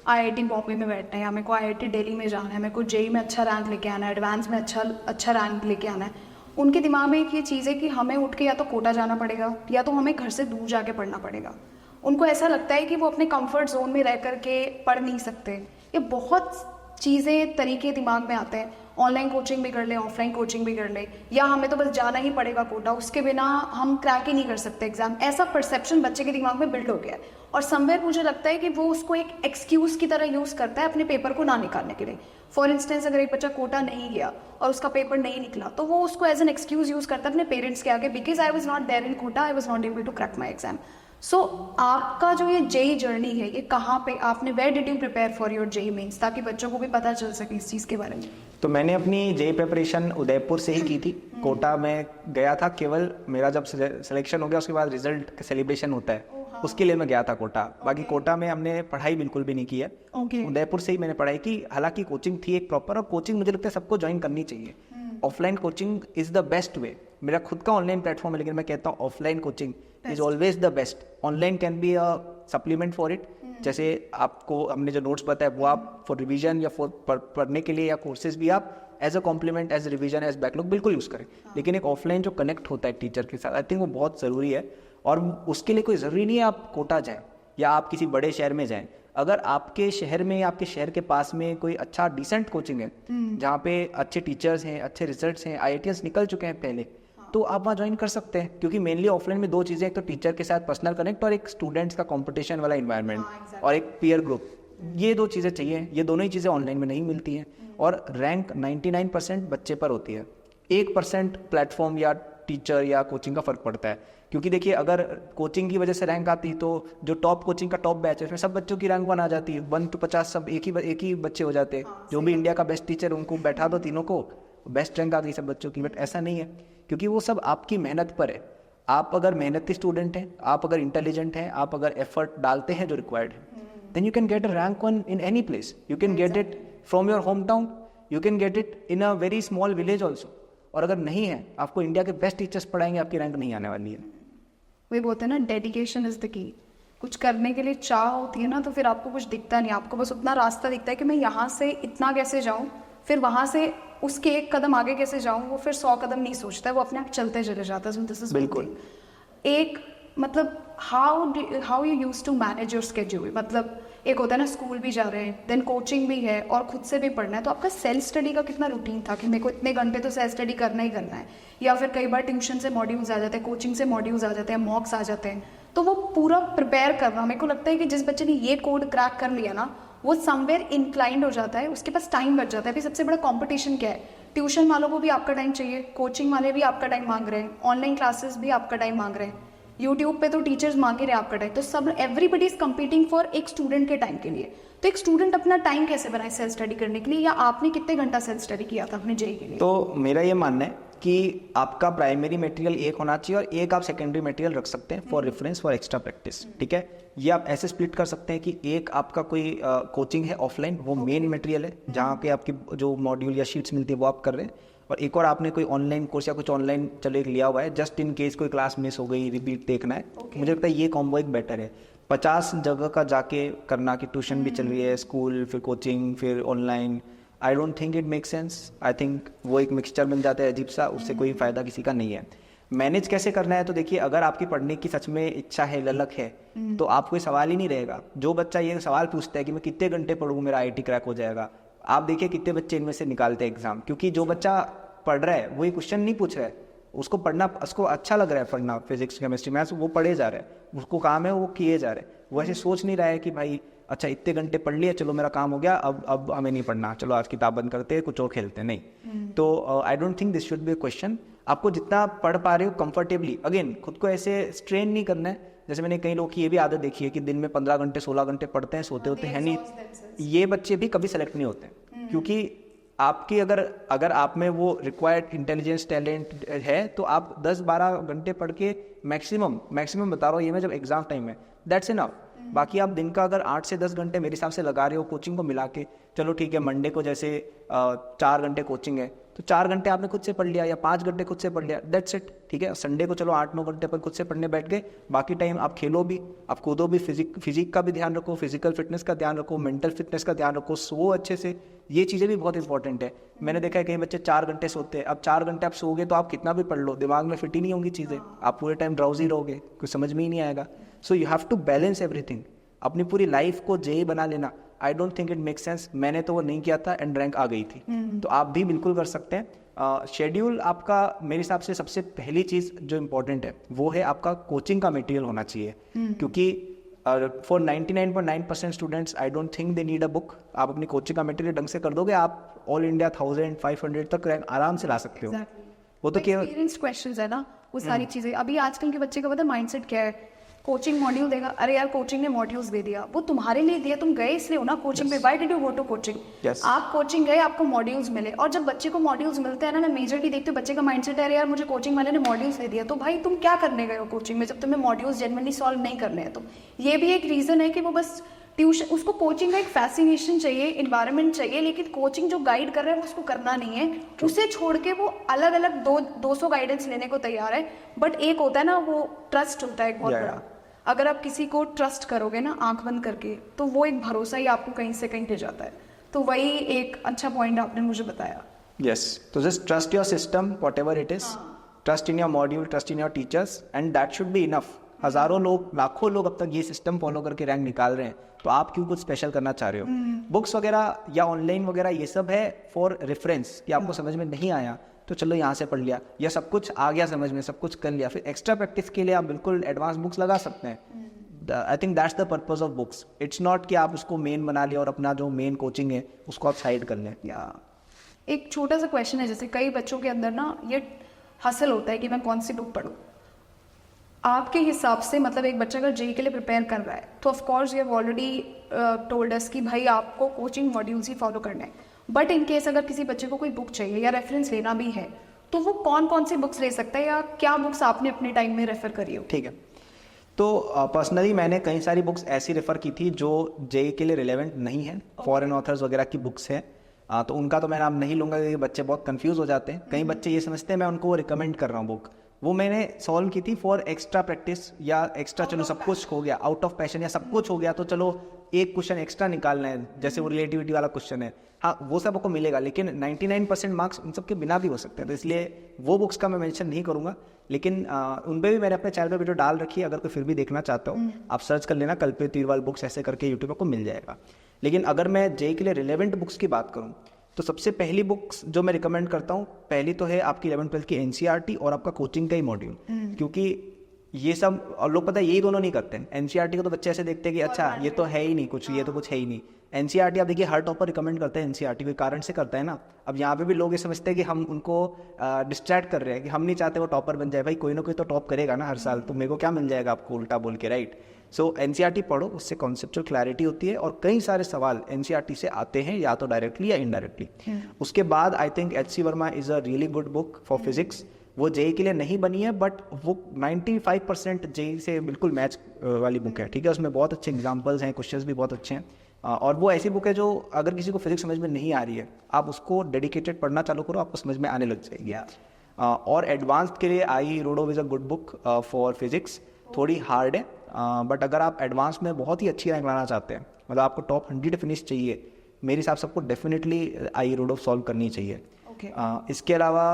IIT बॉम्बे में बैठना है या मेरे को IIT दिल्ली में जाना है, मेरे को जेई में अच्छा रैंक लेके आना है, एडवांस में अच्छा रैंक लेके आना है, उनके दिमाग में एक ये चीज़ है कि हमें उठ के या तो कोटा जाना पड़ेगा या तो हमें घर से दूर जाके पढ़ना पड़ेगा. उनको ऐसा लगता है कि वो अपने कंफर्ट जोन में रह करके पढ़ नहीं सकते. ये बहुत चीज़ें तरीके दिमाग में आते हैं. ऑनलाइन कोचिंग भी कर ले, ऑफलाइन कोचिंग भी कर ले, या हमें तो बस जाना ही पड़ेगा कोटा, उसके बिना हम क्रैक ही नहीं कर सकते एग्जाम. ऐसा परसेप्शन बच्चे के दिमाग में बिल्ड हो गया है. और समवेयर मुझे लगता है कि वो उसको एक एक्सक्यूज़ की तरह यूज़ करता है अपने पेपर को ना निकालने के लिए. फॉर इंस्टेंस अगर एक बच्चा कोटा नहीं गया और उसका पेपर नहीं निकला, तो वो उसको एज एन एक्सक्यूज़ यूज़ करता है अपने पेरेंट्स के आगे, because I was not there in Kota, I was not able to crack my exam. So आपका जो ये जेई जर्नी है, ये कहाँ पे आपने, where did you prepare for your JEE Mains, ताकि बच्चों को भी पता चल सके इस चीज़ के बारे में. तो मैंने अपनी जेई प्रिपरेशन उदयपुर से ही की थी. कोटा में गया था केवल, मेरा जब सिलेक्शन हो गया उसके बाद रिजल्ट का सेलिब्रेशन होता है, उसके लिए मैं गया था कोटा. बाकी कोटा में हमने पढ़ाई बिल्कुल भी नहीं की है. उदयपुर से ही मैंने पढ़ाई की. हालांकि कोचिंग थी एक प्रॉपर, और कोचिंग मुझे लगता है सबको ज्वाइन करनी चाहिए. Offline coaching is the best way. मेरा खुद का ऑनलाइन प्लेटफॉर्म है, लेकिन मैं कहता हूँ offline coaching is always the best. Online can be a supplement for it. जैसे आपको हमने जो नोट्स बताया वो आप फॉर रिवीजन या फॉर पढ़ने के लिए, या कोर्सेज भी आप as a complement, as revision, as backlog बिल्कुल यूज़ करें. लेकिन एक ऑफलाइन जो कनेक्ट होता है टीचर के साथ, आई थिंक वो बहुत ज़रूरी है. और उसके लिए कोई ज़रूरी नहीं है आप कोटा जाएँ या आप किसी बड़े शहर में जाएँ। अगर आपके शहर में या आपके शहर के पास में कोई अच्छा डिसेंट कोचिंग है जहाँ पे अच्छे टीचर्स हैं, अच्छे रिजल्ट्स हैं, IITians निकल चुके हैं पहले, तो आप वहाँ ज्वाइन कर सकते हैं। क्योंकि मेनली ऑफलाइन में दो चीज़ें, एक तो टीचर के साथ पर्सनल कनेक्ट और एक स्टूडेंट्स का कंपटीशन वाला इन्वायरमेंट और एक पीयर ग्रुप, ये दो चीज़ें चाहिए। ये दोनों ही चीज़ें ऑनलाइन में नहीं मिलती हैं। और रैंक 99% बच्चे पर होती है, 1% प्लेटफॉर्म या टीचर या कोचिंग का फ़र्क पड़ता है। क्योंकि देखिए अगर कोचिंग की वजह से रैंक आती तो जो टॉप कोचिंग का टॉप बैच है उसमें सब बच्चों की रैंक 1 आ जाती है, 1 to 50 सब एक ही बच्चे हो जाते हैं। जो भी इंडिया का बेस्ट टीचर उनको बैठा दो तीनों को, बेस्ट रैंक आ गई सब बच्चों की। बट ऐसा नहीं है, क्योंकि वो सब आपकी मेहनत पर है। आप अगर मेहनती स्टूडेंट हैं, आप अगर इंटेलिजेंट हैं, आप अगर एफर्ट डालते हैं जो रिक्वायर्ड है, then you can get a rank 1 in any place. You can get it from your hometown, you can get it in a very small village also. और अगर नहीं है, आपको इंडिया के बेस्ट टीचर्स पढ़ाएंगे, आपकी रैंक नहीं आने वाली है। वही बोलते हैं ना, डेडिकेशन इज द की। कुछ करने के लिए चाह होती है ना, तो फिर आपको कुछ दिखता नहीं, आपको बस उतना रास्ता दिखता है कि मैं यहाँ से इतना कैसे जाऊँ, फिर वहाँ से उसके एक कदम आगे कैसे जाऊँ, वो फिर 100 कदम नहीं सोचता है, वो अपने आप चलते चले जाता है। दिस इज बिल्कुल। एक मतलब how you use to manage your schedule. मतलब एक होता है ना, स्कूल भी जा रहे हैं, देन कोचिंग भी है और खुद से भी पढ़ना है, तो आपका सेल्फ स्टडी का कितना रूटीन था कि मेरे को इतने घंटे तो सेल्फ स्टडी करना ही करना है। या फिर कई बार ट्यूशन से मॉड्यूल्स आ जाते हैं, कोचिंग से मॉड्यूल्स आ जाते हैं, मॉक्स आ जाते हैं, तो वो पूरा प्रिपेयर करना, मेरे को लगता है कि जिस बच्चे ने ये कोड क्रैक कर लिया ना, वो समवेयर इंक्लाइंड हो जाता है, उसके पास टाइम बच जाता है। अभी सबसे बड़ा कॉम्पिटिशन क्या है, ट्यूशन वालों को भी आपका टाइम चाहिए, कोचिंग वाले भी आपका टाइम मांग रहे हैं, ऑनलाइन क्लासेस भी आपका टाइम मांग रहे हैं, यूट्यूब पे तो टीचर्स मांग ही रहे आपका टाइम। तो सब एवरीबडी इज कम्पीटिंग फॉर एक स्टूडेंट के टाइम के लिए। तो एक स्टूडेंट अपना टाइम कैसे बनाए सेल्फ स्टडी करने के लिए, या आपने कितने घंटा सेल्फ स्टडी किया था अपने जेईई के लिए? तो मेरा ये मानना है कि आपका प्राइमरी मटेरियल एक होना चाहिए और एक आप सेकेंडरी मटेरियल रख सकते हैं for reference for extra practice. ठीक है, ये आप ऐसे स्प्लिट कर सकते हैं कि एक आपका कोई कोचिंग है ऑफलाइन, वो मेन मटेरियल है जहाँ पे आपकी जो मॉड्यूल या शीट्स मिलती है वो आप कर रहे हैं, और एक और आपने कोई ऑनलाइन कोर्स या कुछ ऑनलाइन चलो एक लिया हुआ है जस्ट इन केस कोई क्लास मिस हो गई, रिपीट देखना है। मुझे लगता है ये कॉम्बो एक बेटर है। 50 जगह का जाके करना कि ट्यूशन भी चल रही है, स्कूल, फिर कोचिंग, फिर online, I don't think it make sense. I think वो एक मिक्सचर बन जाता है अजीब सा, उससे कोई फ़ायदा किसी का नहीं है। मैनेज कैसे करना है, तो देखिए अगर आपकी पढ़ने की सच में इच्छा है, ललक है, तो आप कोई सवाल ही नहीं रहेगा। जो बच्चा ये सवाल पूछता है कि मैं कितने घंटे पढ़ूँ मेरा IIT क्रैक हो जाएगा, आप देखिए कितने बच्चे इनमें से निकालते हैं एग्जाम। क्योंकि जो बच्चा पढ़ रहा है वो ये क्वेश्चन नहीं पूछ रहा है, उसको पढ़ना, उसको अच्छा लग रहा है पढ़ना, फिजिक्स केमिस्ट्री मैथ्स वो पढ़े जा रहा है, उसको काम है वो किए जा रहे हैं। वो ऐसे सोच नहीं रहा है कि भाई अच्छा इतने घंटे पढ़ लिए, चलो मेरा काम हो गया, अब हमें नहीं पढ़ना, चलो आज किताब बंद करते हैं, कुछ और खेलते हैं। नहीं, तो आई don't think this should be a question. आपको जितना पढ़ पा रहे हो कंफर्टेबली, अगेन खुद को ऐसे स्ट्रेन नहीं करना है। जैसे मैंने कई लोग की ये भी आदत देखी है कि दिन में 15 घंटे 16 घंटे पढ़ते हैं, सोते होते हैं नहीं, ये बच्चे भी कभी सेलेक्ट नहीं होते। क्योंकि आपकी अगर आप में वो रिक्वायर्ड इंटेलिजेंस टैलेंट है तो आप 10-12 घंटे पढ़ के मैक्सिमम बता रहा हूँ ये मैं, जब एग्जाम टाइम है, दैट्स इनफ। बाकी आप दिन का अगर 8 से 10 घंटे मेरे हिसाब से लगा रहे हो कोचिंग को मिला के, चलो ठीक है मंडे को जैसे 4 घंटे कोचिंग है तो 4 घंटे आपने खुद से पढ़ लिया या 5 घंटे खुद से पढ़ लिया, दैट्स इट। ठीक है, संडे को चलो 8-9 घंटे पर खुद से पढ़ने बैठ गए, बाकी टाइम आप खेलो भी, आप कूदो भी, फिजिक का भी ध्यान रखो, फिजिकल फिटनेस का ध्यान रखो, मेंटल फिटनेस का ध्यान रखो, सो अच्छे से, ये चीज़ें भी बहुत इंपॉर्टेंट है। मैंने देखा है कई बच्चे 4 घंटे सोते हैं, अब 4 घंटे आप सोओगे तो आप कितना भी पढ़ लो दिमाग में फिट ही नहीं होंगी चीज़ें, आप पूरे टाइम ड्राउजी रहोगे, कुछ समझ में ही नहीं आएगा। So you have to balance everything. अपनी पूरी लाइफ को जेई बना लेना, I don't think it make sense. मैंने तो वो नहीं किया था एंड रैंक आ गई थी, तो आप भी बिल्कुल कर सकते हैं। शेड्यूल आपका मेरे हिसाब से सबसे पहली चीज़ जो इम्पोर्टेंट है वो है आपका कोचिंग का मटेरियल होना चाहिए। क्योंकि for 99.9% students I don't think they need a book. आप अपनी कोचिंग का मटेरियल ढंग से कर दोगे, आप ऑल इंडिया 1500 तक रैंक आराम से ला सकते हो। वो तो केवल एक्सपीरियंस क्वेश्चंस है ना, वो सारी चीजें। अभी आजकल के बच्चे का पता माइंडसेट क्या है, कोचिंग मॉड्यूल देगा, अरे यार कोचिंग ने मॉड्यूल्स दे दिया, वो तुम्हारे लिए दिया, तुम गए इसलिए हो ना कोचिंग पे, why did you go to coaching? आप कोचिंग गए, आपको मॉड्यूल्स मिले, और जब बच्चे को मॉड्यूल्स मिलते हैं ना, मैं मेजरली देखती हूँ बच्चे का माइंडसेट है, यार मुझे कोचिंग वाले ने मॉड्यूल्स दे दिया, तो भाई तुम क्या करने गए हो कोचिंग में जब तुम्हें मॉड्यूल्स जेन्युइनली सॉल्व नहीं करने हैं? तो ये भी एक रीजन है कि वो बस ट्यूशन, उसको कोचिंग का एक फैसिनेशन चाहिए, इन्वायरमेंट चाहिए, लेकिन कोचिंग जो गाइड कर रहा है वो उसको करना नहीं है, उसे छोड़ के वो अलग अलग 200 गाइडेंस लेने को तैयार है। बट एक होता है ना, वो ट्रस्ट होता है एक बहुत बड़ा। अगर आप किसी को ट्रस्ट करोगे ना आंख बंद करके, तो वो एक भरोसा ही आपको कहीं से कहीं ले जाता है। तो वही एक अच्छा पॉइंट आपने मुझे बताया। यस, तो just trust your system whatever it is, trust in your module, trust in your teachers, and that should be enough. हज़ारों लोग, लाखों लोग अब तक ये सिस्टम फॉलो करके रैंक निकाल रहे हैं, तो आप क्यों कुछ स्पेशल करना चाह रहे हो? बुक्स वगैरह या ऑनलाइन वगैरह ये सब है फॉर रेफरेंस, कि आपको समझ में नहीं आया तो चलो यहाँ से पढ़ लिया, या सब कुछ आ गया समझ में, सब कुछ कर लिया, फिर एक्स्ट्रा प्रैक्टिस के लिए आप बिल्कुल एडवांस बुक्स लगा सकते हैं। I think that's the purpose of books. It's not कि आप उसको मेन बना लिया और अपना जो मेन कोचिंग है उसको आप साइड कर लें। या एक छोटा सा क्वेश्चन है, जैसे कई बच्चों के अंदर ना ये हसल होता है कि मैं कौन सी बुक पढूं। आपके हिसाब से मतलब एक बच्चा अगर जेई के लिए प्रिपेयर कर रहा है तो of course you have already told us कि भाई आपको कोचिंग मॉड्यूल्स ही फॉलो करना है, बट इन केस अगर किसी बच्चे को कोई बुक चाहिए या रेफरेंस लेना भी है तो वो कौन कौन सी बुक्स ले सकता है, या क्या बुक्स आपने अपने टाइम में रेफर करी हो? ठीक है, तो पर्सनली मैंने कई सारी बुक्स ऐसी रेफ़र की थी जो जेई के लिए रिलेवेंट नहीं है, फॉरेन ऑथर्स वगैरह की बुक्स हैं। तो उनका तो मैं नाम नहीं लूँगा क्योंकि बच्चे बहुत कंफ्यूज हो जाते हैं। कई बच्चे ये समझते हैं मैं उनको वो रिकमेंड कर रहा हूँ बुक, वो मैंने सॉल्व की थी फॉर एक्स्ट्रा प्रैक्टिस या एक्स्ट्रा, चलो सब कुछ हो गया, आउट ऑफ पैशन या सब कुछ हो गया तो चलो एक क्वेश्चन एक्स्ट्रा निकालना है, जैसे वो रिलेटिविटी वाला क्वेश्चन है, हाँ वो सब आपको मिलेगा, लेकिन 99% मार्क्स उन सब के बिना भी हो सकते हैं, तो इसलिए वो बुक्स का मैं मेंशन नहीं करूँगा। लेकिन उन पर भी मैंने अपने चैनल पर वीडियो डाल रखी है, अगर कोई फिर भी देखना चाहता हो आप सर्च कर लेना, कल्पेश तीरवाल बुक्स ऐसे करके यूट्यूब पर आपको मिल जाएगा। लेकिन अगर मैं जेई के लिए रिलेवेंट बुक्स की बात करूँ तो सबसे पहली बुक्स जो मैं रिकमेंड करता हूँ, पहली तो है आपकी 11th-12th की एनसीईआरटी और आपका कोचिंग का ही मॉड्यूल, क्योंकि ये सब, और लोग पता है यही दोनों नहीं करते हैं। एनसीईआरटी को तो बच्चे ऐसे देखते हैं कि अच्छा ये तो है ही नहीं कुछ, ये तो कुछ है ही नहीं। एनसीईआरटी आप देखिए हर टॉपर रिकमेंड करते हैं एनसीईआरटी, कोई कारण से करता है ना। अब यहाँ पे भी लोग ये समझते हैं कि हम उनको डिस्ट्रैक्ट कर रहे हैं, कि हम नहीं चाहते वो टॉपर बन जाए, भाई कोई ना कोई तो टॉप करेगा ना हर साल, तो मेरे को क्या मिल जाएगा आपको उल्टा बोल के, राइट। सो एनसीईआरटी पढ़ो, उससे कॉन्सेप्चुअल क्लैरिटी होती है और कई सारे सवाल एनसीईआरटी से आते हैं, या तो डायरेक्टली या इनडायरेक्टली। उसके बाद I think HC Verma is a really good book for physics. वो जेई के लिए नहीं बनी है, बट वो 95% जेई से बिल्कुल मैच वाली बुक है, ठीक है। उसमें बहुत अच्छे एग्जाम्पल्स हैं, क्वेश्चंस भी बहुत अच्छे हैं, और वो ऐसी बुक है जो अगर किसी को फिजिक्स समझ में नहीं आ रही है, आप उसको डेडिकेटेड पढ़ना चालू करो, आपको समझ में आने लग जाएगी। और एडवांस्ड के लिए आई रोडो is a good book for physics, थोड़ी हार्ड है, बट अगर आप एडवांस में बहुत ही अच्छी रैंक लाना चाहते हैं, मतलब आपको टॉप 100 फिनिश चाहिए, मेरे हिसाब से आपको डेफिनेटली आई रोडो सॉल्व करनी चाहिए। इसके अलावा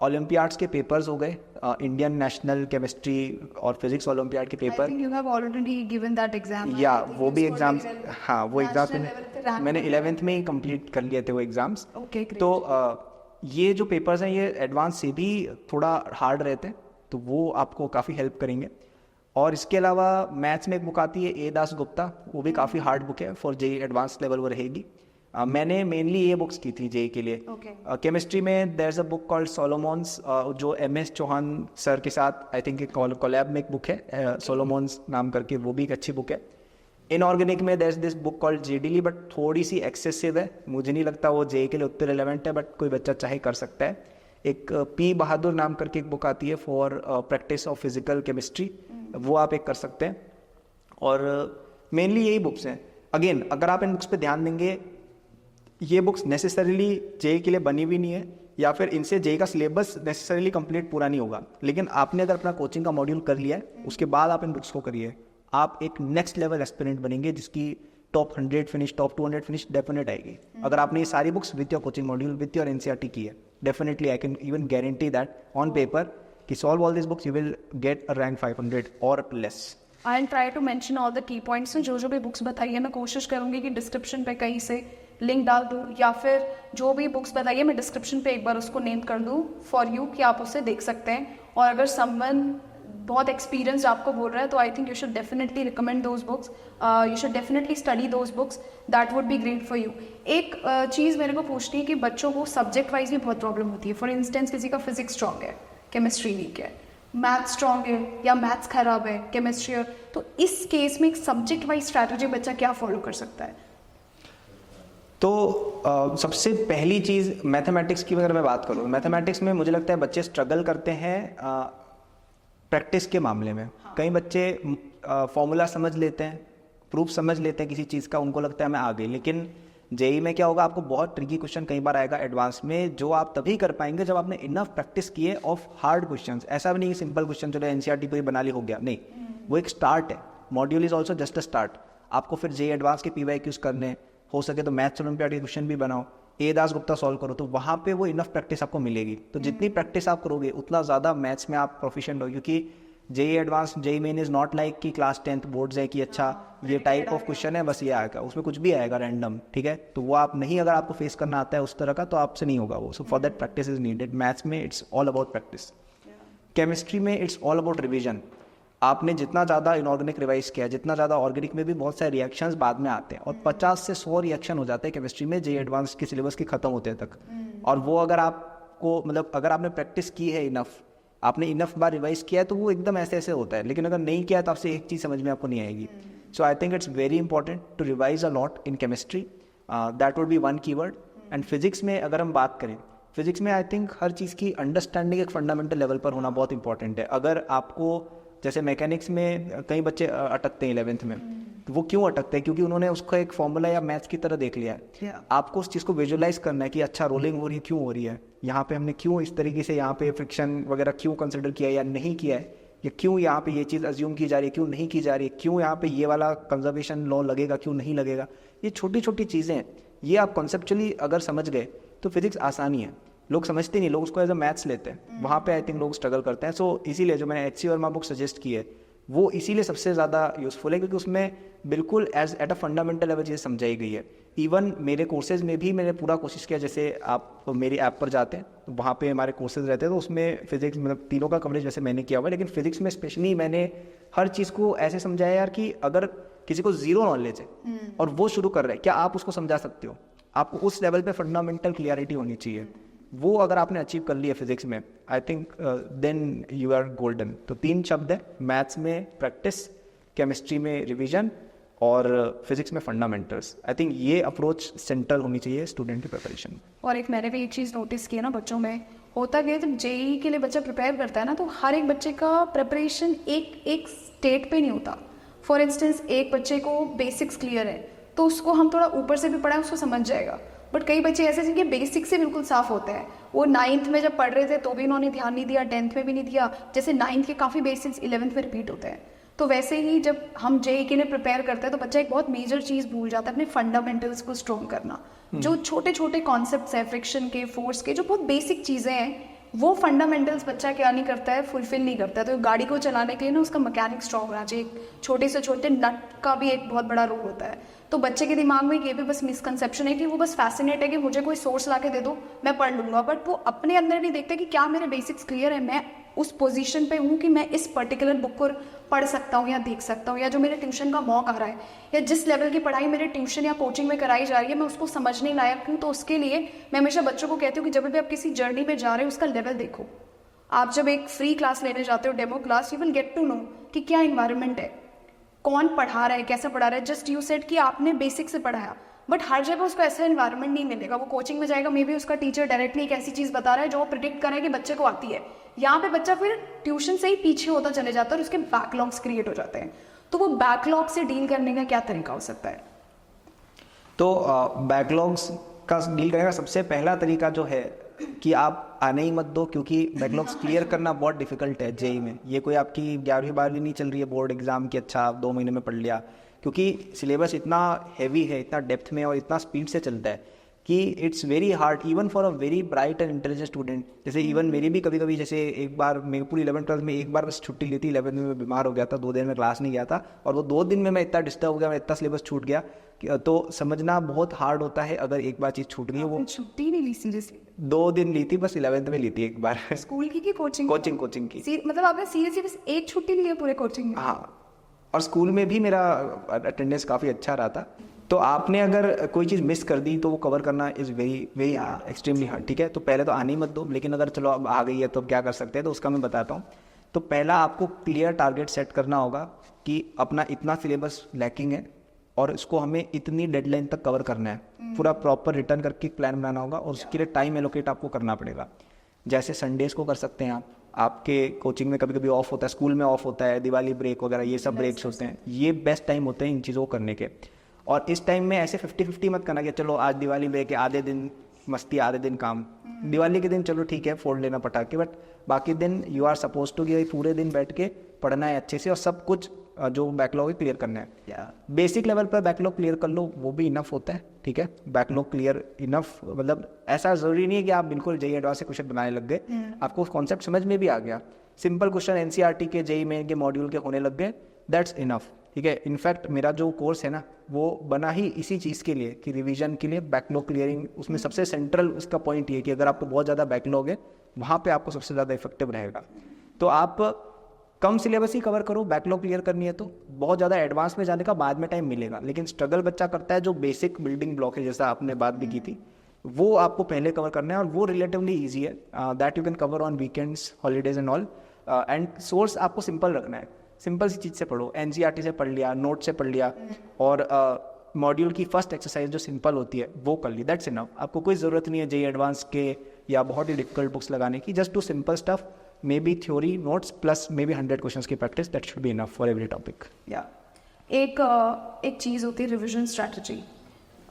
ओलंपियाड्स के पेपर्स हो गए, इंडियन नेशनल केमिस्ट्री और फिजिक्स ओलंपियाड के paper, you have already given that exam, या वो भी एग्जाम्स, हाँ वो एग्जाम्स मैंने 11th में ही कंप्लीट कर लिए थे वो एग्जाम्स। तो ये जो पेपर्स हैं ये एडवांस से भी थोड़ा हार्ड रहते हैं, तो वो आपको काफ़ी हेल्प करेंगे। और इसके अलावा मैथ्स में एक बुक आती है ए दास गुप्ता, वो भी काफ़ी हार्ड बुक है, फॉर जेई एडवांस लेवल वो रहेगी। मैंने मेनली ये बुक्स की थी जेई के लिए। केमिस्ट्री में there is a book called Solomons, जो MS चौहान सर के साथ आई थिंक कोलैब में एक बुक है सोलोमॉन्स नाम करके, वो भी एक अच्छी बुक है। इनऑर्गेनिक में there is this book called J D Lee, but थोड़ी सी एक्सेसिव है, मुझे नहीं लगता वो जेई के लिए उतने रिलेवेंट है, बट कोई बच्चा चाहे कर सकता है। एक पी बहादुर नाम करके एक बुक आती है for practice of physical chemistry, वो आप एक कर सकते हैं। और मेनली यही बुक्स हैं। अगेन अगर आप इन बुक्स पे ध्यान देंगे, ये बुक्स नेसेसरीली जेई के लिए बनी भी नहीं है, या फिर इनसे जेई का सिलेबस नेसेसरीली कंप्लीट पूरा नहीं होगा, लेकिन आपने अगर अपना कोचिंग का मॉड्यूल कर लिया है उसके बाद आप इन बुक्स को करिए, आप एक नेक्स्ट लेवल एस्पिरेंट बनेंगे जिसकी top 100 finish, top 200 finish definite आएगी। अगर आपने ये सारी books with your coaching module, with your NCERT की है, definitely I can even guarantee that on paper कि solve all this books you will get a rank 500 और लेस। I'll try to mention all the key points. जो भी books बताई है मैं कोशिश करूंगी कि डिस्क्रिप्शन पे कहीं से लिंक डाल दूँ, या फिर जो भी बुक्स बताइए मैं डिस्क्रिप्शन पे एक बार उसको नेम कर दूँ फॉर यू कि आप उसे देख सकते हैं। और अगर समवन बहुत एक्सपीरियंस्ड आपको बोल रहा है तो I think you should definitely recommend those books, you should definitely study those books, that would be great for you. एक चीज़ मेरे को पूछनी है कि बच्चों को सब्जेक्ट वाइज भी बहुत प्रॉब्लम होती है। फॉर इंस्टेंस किसी का फिजिक्स स्ट्रॉन्ग है, केमिस्ट्री वीक है, मैथ्स स्ट्रॉन्ग है या मैथ्स खराब है, केमिस्ट्री है, तो इस केस में एक सब्जेक्ट वाइज स्ट्रैटेजी बच्चा क्या फॉलो कर सकता है? तो सबसे पहली चीज़ मैथमेटिक्स की अगर मैं बात करूँ, मैथमेटिक्स में मुझे लगता है बच्चे स्ट्रगल करते हैं प्रैक्टिस के मामले में। कई बच्चे फॉर्मूला समझ लेते हैं, प्रूफ समझ लेते हैं किसी चीज़ का, उनको लगता है मैं आ गई, लेकिन जेई में क्या होगा, आपको बहुत ट्रिकी क्वेश्चन कई बार आएगा एडवांस में, जो आप तभी कर पाएंगे जब आपने इनफ प्रैक्टिस किए ऑफ हार्ड क्वेश्चंस। ऐसा भी नहीं कि सिंपल क्वेश्चन चलो एनसीईआरटी पे बना ली हो गया, नहीं, वो एक स्टार्ट है। Module is also just a start. आपको फिर जेई एडवांस के PYQs करने, हो सके तो मैथ्स ओलंपियाड के क्वेश्चन भी बनाओ, ए दास गुप्ता सॉल्व करो, तो वहाँ पे वो इनफ प्रैक्टिस आपको मिलेगी। तो जितनी प्रैक्टिस आप करोगे उतना ज़्यादा मैथ्स में आप प्रोफिशिएंट हो, क्योंकि JEE advance JEE main is not like कि क्लास 10th बोर्ड्स है कि अच्छा ये टाइप ऑफ क्वेश्चन है बस ये आएगा, उसमें कुछ भी आएगा रैंडम, ठीक है। तो वो आप नहीं, अगर आपको फेस करना आता है उस तरह का तो आपसे नहीं होगा वो। So for that practice is needed. Maths में it's all about practice, chemistry में इट्स ऑल अबाउट रिविजन। आपने जितना ज़्यादा इनऑर्गेनिक रिवाइज किया, जितना ज़्यादा ऑर्गेनिक में भी बहुत सारे रिएक्शंस बाद में आते हैं, और 50 से 100 रिएक्शन हो जाते हैं केमिस्ट्री में जेई एडवांस के सिलेबस के खत्म होते तक। और वो अगर आपको मतलब अगर आपने प्रैक्टिस की है इनफ, आपने इनफ बार रिवाइज किया है तो वो एकदम ऐसे ऐसे होता है। लेकिन अगर नहीं किया तो आपसे एक चीज़ समझ में आपको नहीं आएगी। So I think it's very important to revise a lot in chemistry, that would be one keyword. And physics में अगर हम बात करें, फिजिक्स में आई थिंक हर चीज़ की अंडरस्टैंडिंग एक फंडामेंटल लेवल पर होना बहुत इंपॉर्टेंट है। अगर आपको जैसे मैकेनिक्स में कई बच्चे अटकते हैं 11th में, तो वो क्यों अटकते हैं? क्योंकि उन्होंने उसका एक फॉर्मूला या मैथ्स की तरह देख लिया है। आपको उस चीज़ को विजुअलाइज करना है कि अच्छा रोलिंग हो रही है, क्यों हो रही है, यहाँ पे हमने क्यों इस तरीके से यहाँ पे फ्रिक्शन वगैरह क्यों कंसिडर किया या नहीं किया है, या क्यों यहाँ पे ये चीज़ अज्यूम की जा रही है, क्यों नहीं की जा रही है, क्यों यहाँ पे ये वाला कंजर्वेशन लॉ लगेगा, क्यों नहीं लगेगा। ये छोटी छोटी चीज़ें हैं, ये आप कॉन्सेप्चुअली अगर समझ गए तो फिजिक्स आसानी है। लोग समझते नहीं, लोग उसको एज अ मैथ्स लेते हैं, वहाँ पे आई थिंक लोग स्ट्रगल करते हैं। सो इसीलिए जो मैंने HC वर्मा बुक सजेस्ट की है वो इसीलिए सबसे ज़्यादा यूज़फुल है, क्योंकि उसमें बिल्कुल as at a fundamental level चीज़ें समझाई गई है। इवन मेरे कोर्सेज में भी मैंने पूरा कोशिश किया, जैसे आप मेरी ऐप पर जाते हैं तो वहाँ पे हमारे कोर्सेज रहते हैं, तो उसमें फिजिक्स मतलब तीनों का कवरेज वैसे मैंने किया हुआ है, लेकिन फिजिक्स में स्पेशली मैंने हर चीज़ को ऐसे समझाया यार कि अगर किसी को जीरो नॉलेज है और वो शुरू कर रहे हैं, क्या आप उसको समझा सकते हो? आपको उस लेवल पे फंडामेंटल क्लियरिटी होनी चाहिए। वो अगर आपने अचीव कर लिया फिजिक्स में, I think then you are golden. तो 3 शब्द है, मैथ्स में प्रैक्टिस, केमिस्ट्री में रिवीजन, और फिजिक्स में फंडामेंटल्स। आई थिंक ये अप्रोच सेंट्रल होनी चाहिए स्टूडेंट की प्रिपरेशन। और एक मैंने भी एक चीज़ नोटिस की है ना, बच्चों में होता क्या है, जब जेई के लिए बच्चा प्रिपेयर करता है ना, तो हर एक बच्चे का प्रिपरेशन एक स्टेट पे नहीं होता। फॉर इंस्टेंस एक बच्चे को बेसिक्स क्लियर है तो उसको हम थोड़ा ऊपर से भी पढ़ाएं उसको समझ जाएगा, बट कई बच्चे ऐसे जिनके बेसिक से बिल्कुल साफ होते हैं, वो 9th में जब पढ़ रहे थे तो भी उन्होंने ध्यान नहीं दिया, 10th में भी नहीं दिया, जैसे 9th के काफ़ी बेसिक्स 11th में रिपीट होते हैं। तो वैसे ही जब हम जेई के लिए प्रिपेयर करते हैं तो बच्चा एक बहुत मेजर चीज़ भूल जाता है, अपने फंडामेंटल्स को स्ट्रॉन्ग करना। जो छोटे छोटे कॉन्सेप्ट्स हैं, फ्रिक्शन के, फोर्स के, जो बहुत बेसिक चीज़ें हैं, वो फंडामेंटल्स बच्चा क्या नहीं करता है, फुलफिल नहीं करता है। तो गाड़ी को चलाने के लिए ना उसका मैकेनिक स्ट्रॉन्ग होना चाहिए, छोटे से छोटे नट का भी एक बहुत बड़ा रोल होता है। तो बच्चे के दिमाग में ये भी बस मिसकंसेप्शन है कि वो बस फैसिनेट है कि मुझे कोई सोर्स ला के दे दो मैं पढ़ लूँगा, बट वो अपने अंदर नहीं देखते कि क्या मेरे बेसिक्स क्लियर है, मैं उस पोजीशन पे हूँ कि मैं इस पर्टिकुलर बुक को पढ़ सकता हूँ या देख सकता हूँ, या जो मेरे ट्यूशन का मॉक आ रहा है या जिस लेवल की पढ़ाई मेरे ट्यूशन या कोचिंग में कराई जा रही है मैं उसको समझने लायक हूँ। तो उसके लिए मैं हमेशा बच्चों को कहती हूँ कि जब भी आप किसी जर्नी में जा रहे हो उसका लेवल देखो। आप जब एक फ्री क्लास लेने जाते हो, demo class, you will get to know कि क्या इन्वायरमेंट है, कौन पढ़ा रहा है, कैसा पढ़ा रहा है। जस्ट यू सेड कि आपने बेसिक से पढ़ाया, बट हर जगह उसको ऐसा इन्वायरमेंट नहीं मिलेगा। वो कोचिंग में जाएगा, मे बी उसका टीचर डायरेक्टली एक ऐसी चीज़ बता रहा है जो वो प्रिडिक्ट करे कि बच्चे को आती है। यहाँ पे बच्चा फिर ट्यूशन से ही पीछे होता चले जाता है और उसके बैकलॉग्स क्रिएट हो जाते हैं। तो वो बैकलॉग से डील करने का क्या तरीका हो सकता है? तो बैकलॉग्स का डील करने का सबसे पहला तरीका जो है कि आप आने ही मत दो, क्योंकि बैकलॉग्स क्लियर करना बहुत डिफिकल्ट है जेई में। ये कोई आपकी 11वीं 12वीं नहीं चल रही है बोर्ड एग्जाम की, अच्छा आप 2 महीने में पढ़ लिया, क्योंकि सिलेबस इतना हैवी है, इतना डेप्थ में और इतना स्पीड से चलता है कि it's very hard even for a very bright and intelligent student. जैसे इवन मेरी भी कभी कभी, जैसे एक बार मेरी पूरी 11th-12th में एक बार बस छुट्टी ली थी, 11th में मैं बीमार हो गया था, 2 दिन में क्लास नहीं गया था, और वो 2 दिन में मैं इतना डिस्टर्ब हो गया, मैं इतना सिलेबस छूट गया तो समझना बहुत हार्ड होता है अगर एक बार चीज़ छूट गई। वो छुट्टी नहीं ली सीरियसली? 2 दिन ली थी बस, 11th में ली थी एक बार। स्कूल की कोचिंग की मतलब आपने सीरियसली बस एक छुट्टी ली है पूरे कोचिंग में? हाँ, और स्कूल में भी मेरा अटेंडेंस काफ़ी अच्छा रहा था। तो आपने अगर कोई चीज़ मिस कर दी तो वो कवर करना is very very extremely hard. ठीक है, तो पहले तो आने ही मत दो, लेकिन अगर चलो अब आ गई है तो अब क्या कर सकते हैं, तो उसका मैं बताता हूँ। तो पहला आपको क्लियर टारगेट सेट करना होगा कि अपना इतना सिलेबस लैकिंग है और इसको हमें इतनी डेडलाइन तक कवर करना है, पूरा प्रॉपर रिटर्न करके प्लान बनाना होगा और उसके लिए टाइम एलोकेट आपको करना पड़ेगा। जैसे संडेज़ को कर सकते हैं आप, आपके कोचिंग में कभी कभी ऑफ होता है, स्कूल में ऑफ होता है, दिवाली ब्रेक वगैरह ये सब ब्रेक्स होते हैं, ये बेस्ट टाइम होते हैं इन चीज़ों को करने के। और इस टाइम में ऐसे 50-50 मत करना कि चलो आज दिवाली ब्रेक है, आधे दिन मस्ती आधे दिन काम। दिवाली के दिन चलो ठीक है फोड़ लेना पटाखे, बट बाकी दिन यू आर सपोज टू कि पूरे दिन बैठ के पढ़ना है अच्छे से और सब कुछ जो बैकलॉग है क्लियर करना है। बेसिक लेवल पर बैकलॉग क्लियर कर लो, वो भी इनफ होता है। ठीक है, बैकलॉग क्लियर इनफ, मतलब ऐसा ज़रूरी नहीं है कि आप बिल्कुल जेईई एडवांस से क्वेश्चन बनाने लग गए, आपको कॉन्सेप्ट समझ में भी आ गया, सिंपल क्वेश्चन एनसीईआरटी के जेईई मेन के मॉड्यूल के होने लग गए, दैट्स इनफ, ठीक है। इनफैक्ट मेरा जो कोर्स है ना वो बना ही इसी चीज़ के लिए कि रिवीजन के लिए, बैकलॉग क्लियरिंग, उसमें सबसे सेंट्रल उसका पॉइंट ये है कि अगर आपको बहुत ज़्यादा बैकलॉग है वहाँ पे आपको सबसे ज़्यादा इफेक्टिव रहेगा। तो आप कम सिलेबस ही कवर करो, बैकलॉग क्लियर करनी है तो बहुत ज़्यादा एडवांस में जाने का बाद में टाइम मिलेगा, लेकिन स्ट्रगल बच्चा करता है जो बेसिक बिल्डिंग ब्लॉक है, जैसा आपने बात भी की थी, वो आपको पहले कवर करना है और वो रिलेटिवली ईजी है, that you can cover on weekends, holidays and all. And source आपको सिंपल रखना है, सिंपल सी चीज़ से पढ़ो, एनसीईआरटी से पढ़ लिया, नोट से पढ़ लिया, और मॉड्यूल की फर्स्ट एक्सरसाइज जो सिंपल होती है वो कर ली, दैट्स इनफ। आपको कोई ज़रूरत नहीं है जेईई एडवांस के या बहुत ही डिफिकल्ट बुक्स लगाने की, just to simple stuff, maybe theory notes plus maybe 100 questions की practice, that should be enough for every topic. Yeah एक चीज़ होती है रिविजन स्ट्रैटेजी।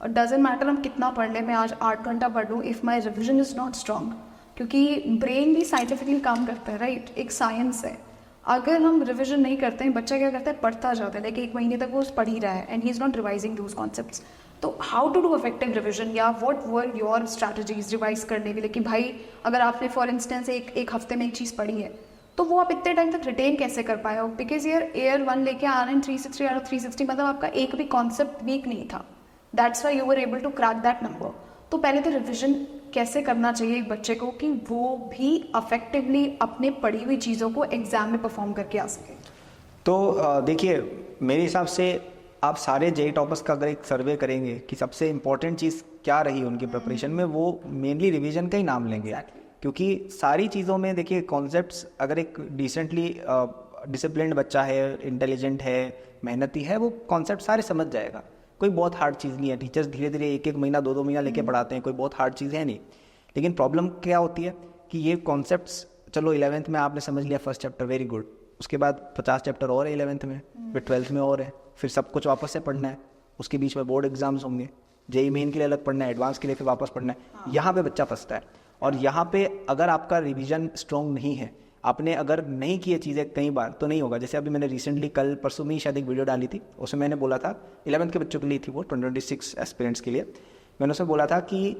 डजेंट मैटर हम कितना पढ़ लें, मैं आज 8 घंटा पढ़ लूँ, if my revision is not strong, क्योंकि ब्रेन भी साइंटिफिकली काम करता है, राइट, एक साइंस है। अगर हम रिविजन नहीं करते हैं, बच्चा क्या करता है, पढ़ता जाता है, लाइक 1 महीने तक वो पढ़ ही रहा है and he is not revising those concepts. तो how to do effective revision, yeah what were your strategies revise करने के लिए कि भाई अगर आपने फॉर इंस्टेंस एक हफ्ते में एक चीज़ पढ़ी है तो वो आप इतने टाइम तक रिटेन कैसे कर पाए हो, बिकॉज यार एयर 1 लेके आना इन 360 आउट ऑफ 360 मतलब आपका एक भी कॉन्सेप्ट वीक नहीं था, that's why you were able to crack that number. तो पहले तो रिविजन कैसे करना चाहिए एक बच्चे को कि वो भी अफेक्टिवली अपने पढ़ी हुई चीज़ों को एग्जाम में परफॉर्म करके आ सके। तो देखिए, मेरे हिसाब से आप सारे जेईई टॉपर्स का अगर एक सर्वे करेंगे कि सबसे इम्पोर्टेंट चीज़ क्या रही उनकी प्रिपरेशन में, वो मेनली रिवीजन का ही नाम लेंगे, क्योंकि सारी चीज़ों में देखिए कॉन्सेप्ट्स, अगर एक डिसेंटली डिसिप्लिन्ड बच्चा है, इंटेलिजेंट है, मेहनती है, वो कॉन्सेप्ट सारे समझ जाएगा। कोई बहुत हार्ड चीज़ नहीं है, टीचर्स धीरे धीरे 1-1 महीना 2-2 महीना लेके पढ़ाते हैं, कोई बहुत हार्ड चीज़ है नहीं। लेकिन प्रॉब्लम क्या होती है कि ये कॉन्सेप्ट्स, चलो 11th में आपने समझ लिया फर्स्ट चैप्टर, वेरी गुड, उसके बाद 50 चैप्टर और है 11th में, फिर 12th में और है, फिर सब कुछ वापस से पढ़ना है, उसके बीच में बोर्ड एग्जाम्स होंगे, जेईई मेन के लिए अलग पढ़ना है, एडवांस के लिए फिर वापस पढ़ना है। यहाँ पे बच्चा फंसता है। और यहाँ पे अगर आपका रिवीजन स्ट्रॉन्ग नहीं है, आपने अगर नहीं किए चीज़ें कई बार, तो नहीं होगा। जैसे अभी मैंने रिसेंटली कल परसों में ही शायद एक वीडियो डाली थी, उसमें मैंने बोला था 11th के बच्चों के लिए थी वो, 26 एस्पिरेंट्स के लिए, मैंने उसमें बोला था कि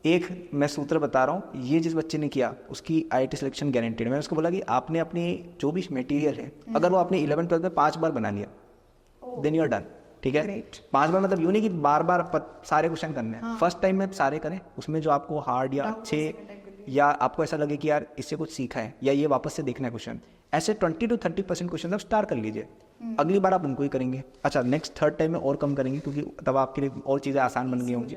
एक मैं सूत्र बता रहा हूँ, ये जिस बच्चे ने किया उसकी IIT सिलेक्शन गारंटीड। मैंने उसको बोला कि आपने अपनी जो भी मटेरियल है, अगर वो आपने 11th 12th में 5 बार बना लिया, देन यू आर डन, ठीक है। 5 बार मतलब यूँ नहीं कि बार बार सारे क्वेश्चन करने हैं, फर्स्ट टाइम में सारे करें, उसमें जो आपको हार्ड या अच्छे या आपको ऐसा लगे कि यार इससे कुछ सीखा है या ये वापस से देखना है क्वेश्चन, ऐसे 20 to 30% क्वेश्चन आप स्टार कर लीजिए। अगली बार आप उनको ही करेंगे, अच्छा नेक्स्ट थर्ड टाइम में और कम करेंगे, क्योंकि तब आपके लिए और चीज़ें आसान बन गई होंगी।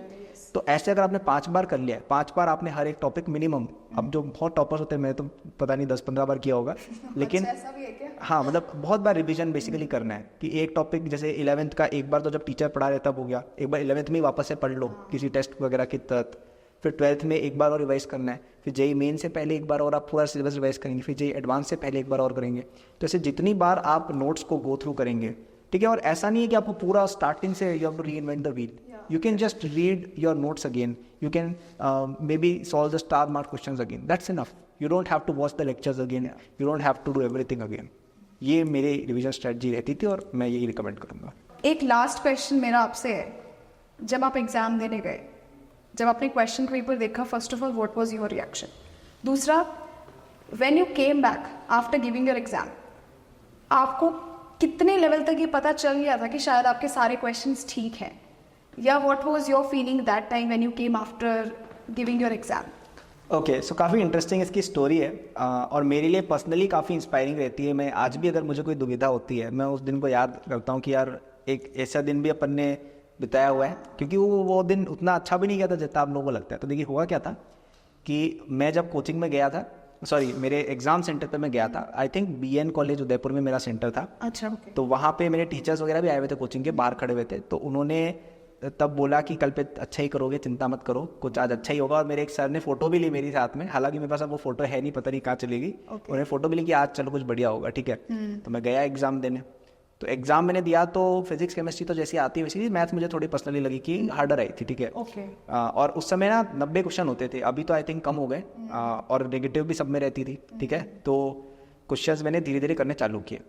तो ऐसे अगर आपने 5 बार कर लिया है, 5 बार आपने हर एक टॉपिक मिनिमम, अब जो बहुत टॉपर्स होते हैं, मैं तो पता नहीं 10-15 बार किया होगा, लेकिन हाँ मतलब बहुत बार रिवीजन बेसिकली करना है कि एक टॉपिक जैसे 11th का एक बार तो जब टीचर पढ़ा रहे तब हो गया, एक बार 11th में ही वापस से पढ़ लो किसी टेस्ट वगैरह के तहत, फिर 12th में एक बार और रिवाइज करना है, फिर जेईई मेन से पहले एक बार और आप पूरा सिलेबस रिवाइज करेंगे, फिर जेईई एडवांस से पहले एक बार और करेंगे। तो ऐसे जितनी बार आप नोट्स को गो थ्रू करेंगे, ठीक है। और ऐसा नहीं है कि आपको पूरा स्टार्टिंग से you have to reinvent the wheel, you can just read your notes again, you can maybe solve the star mark questions again, that's enough. You don't have to watch the lectures again, you don't have to do everything again. ये मेरी revision strategy रहती थी और मैं यही recommend करूँगा। एक last question मेरा आपसे है, जब आप एग्जाम देने गए, जब आपने क्वेश्चन पेपर देखा, first of all what was your reaction? दूसरा, when you came back after giving your exam, आपको कितने लेवल तक ये पता चल गया था कि शायद आपके सारे क्वेश्चंस ठीक हैं, yeah what was your feeling that time when you came after giving your exam? Okay, so काफ़ी इंटरेस्टिंग इसकी स्टोरी है, और मेरे लिए पर्सनली काफ़ी इंस्पायरिंग रहती है। मैं आज भी अगर मुझे कोई दुविधा होती है, मैं उस दिन को याद करता हूँ कि यार एक ऐसा दिन भी अपन ने बिताया हुआ है, क्योंकि वो दिन उतना अच्छा भी नहीं गया था जितना आप लोगों को लगता है। तो देखिए हुआ क्या था कि मैं जब कोचिंग में गया था, सॉरी मेरे एग्जाम सेंटर पे मैं गया था, I think BN college Udaipur में मेरा सेंटर था। अच्छा, ओके। तो वहाँ पे मेरे टीचर्स वगैरह भी आए हुए थे, कोचिंग के बाहर खड़े हुए थे। तो उन्होंने तब बोला कि कल पे अच्छा ही करोगे, चिंता मत करो, कुछ आज अच्छा ही होगा। और मेरे एक सर ने फोटो भी ली मेरी साथ में, हालांकि मेरे पास अब वो फोटो है नहीं, पता नहीं कहाँ चलेगी। उन्होंने फोटो भी ली कि आज चलो कुछ बढ़िया होगा, ठीक है। तो मैं गया एग्जाम देने। तो एग्जाम मैंने दिया तो फिजिक्स केमिस्ट्री तो जैसी आती है वैसी थी, मैथ मुझे थोड़ी पर्सनली लगी कि हार्डर आई थी, ठीक है। और उस समय ना 90 क्वेश्चन होते थे, अभी तो आई थिंक कम हो गए, और नेगेटिव भी सब में रहती थी, ठीक है। तो क्वेश्चंस मैंने धीरे धीरे करने चालू किए।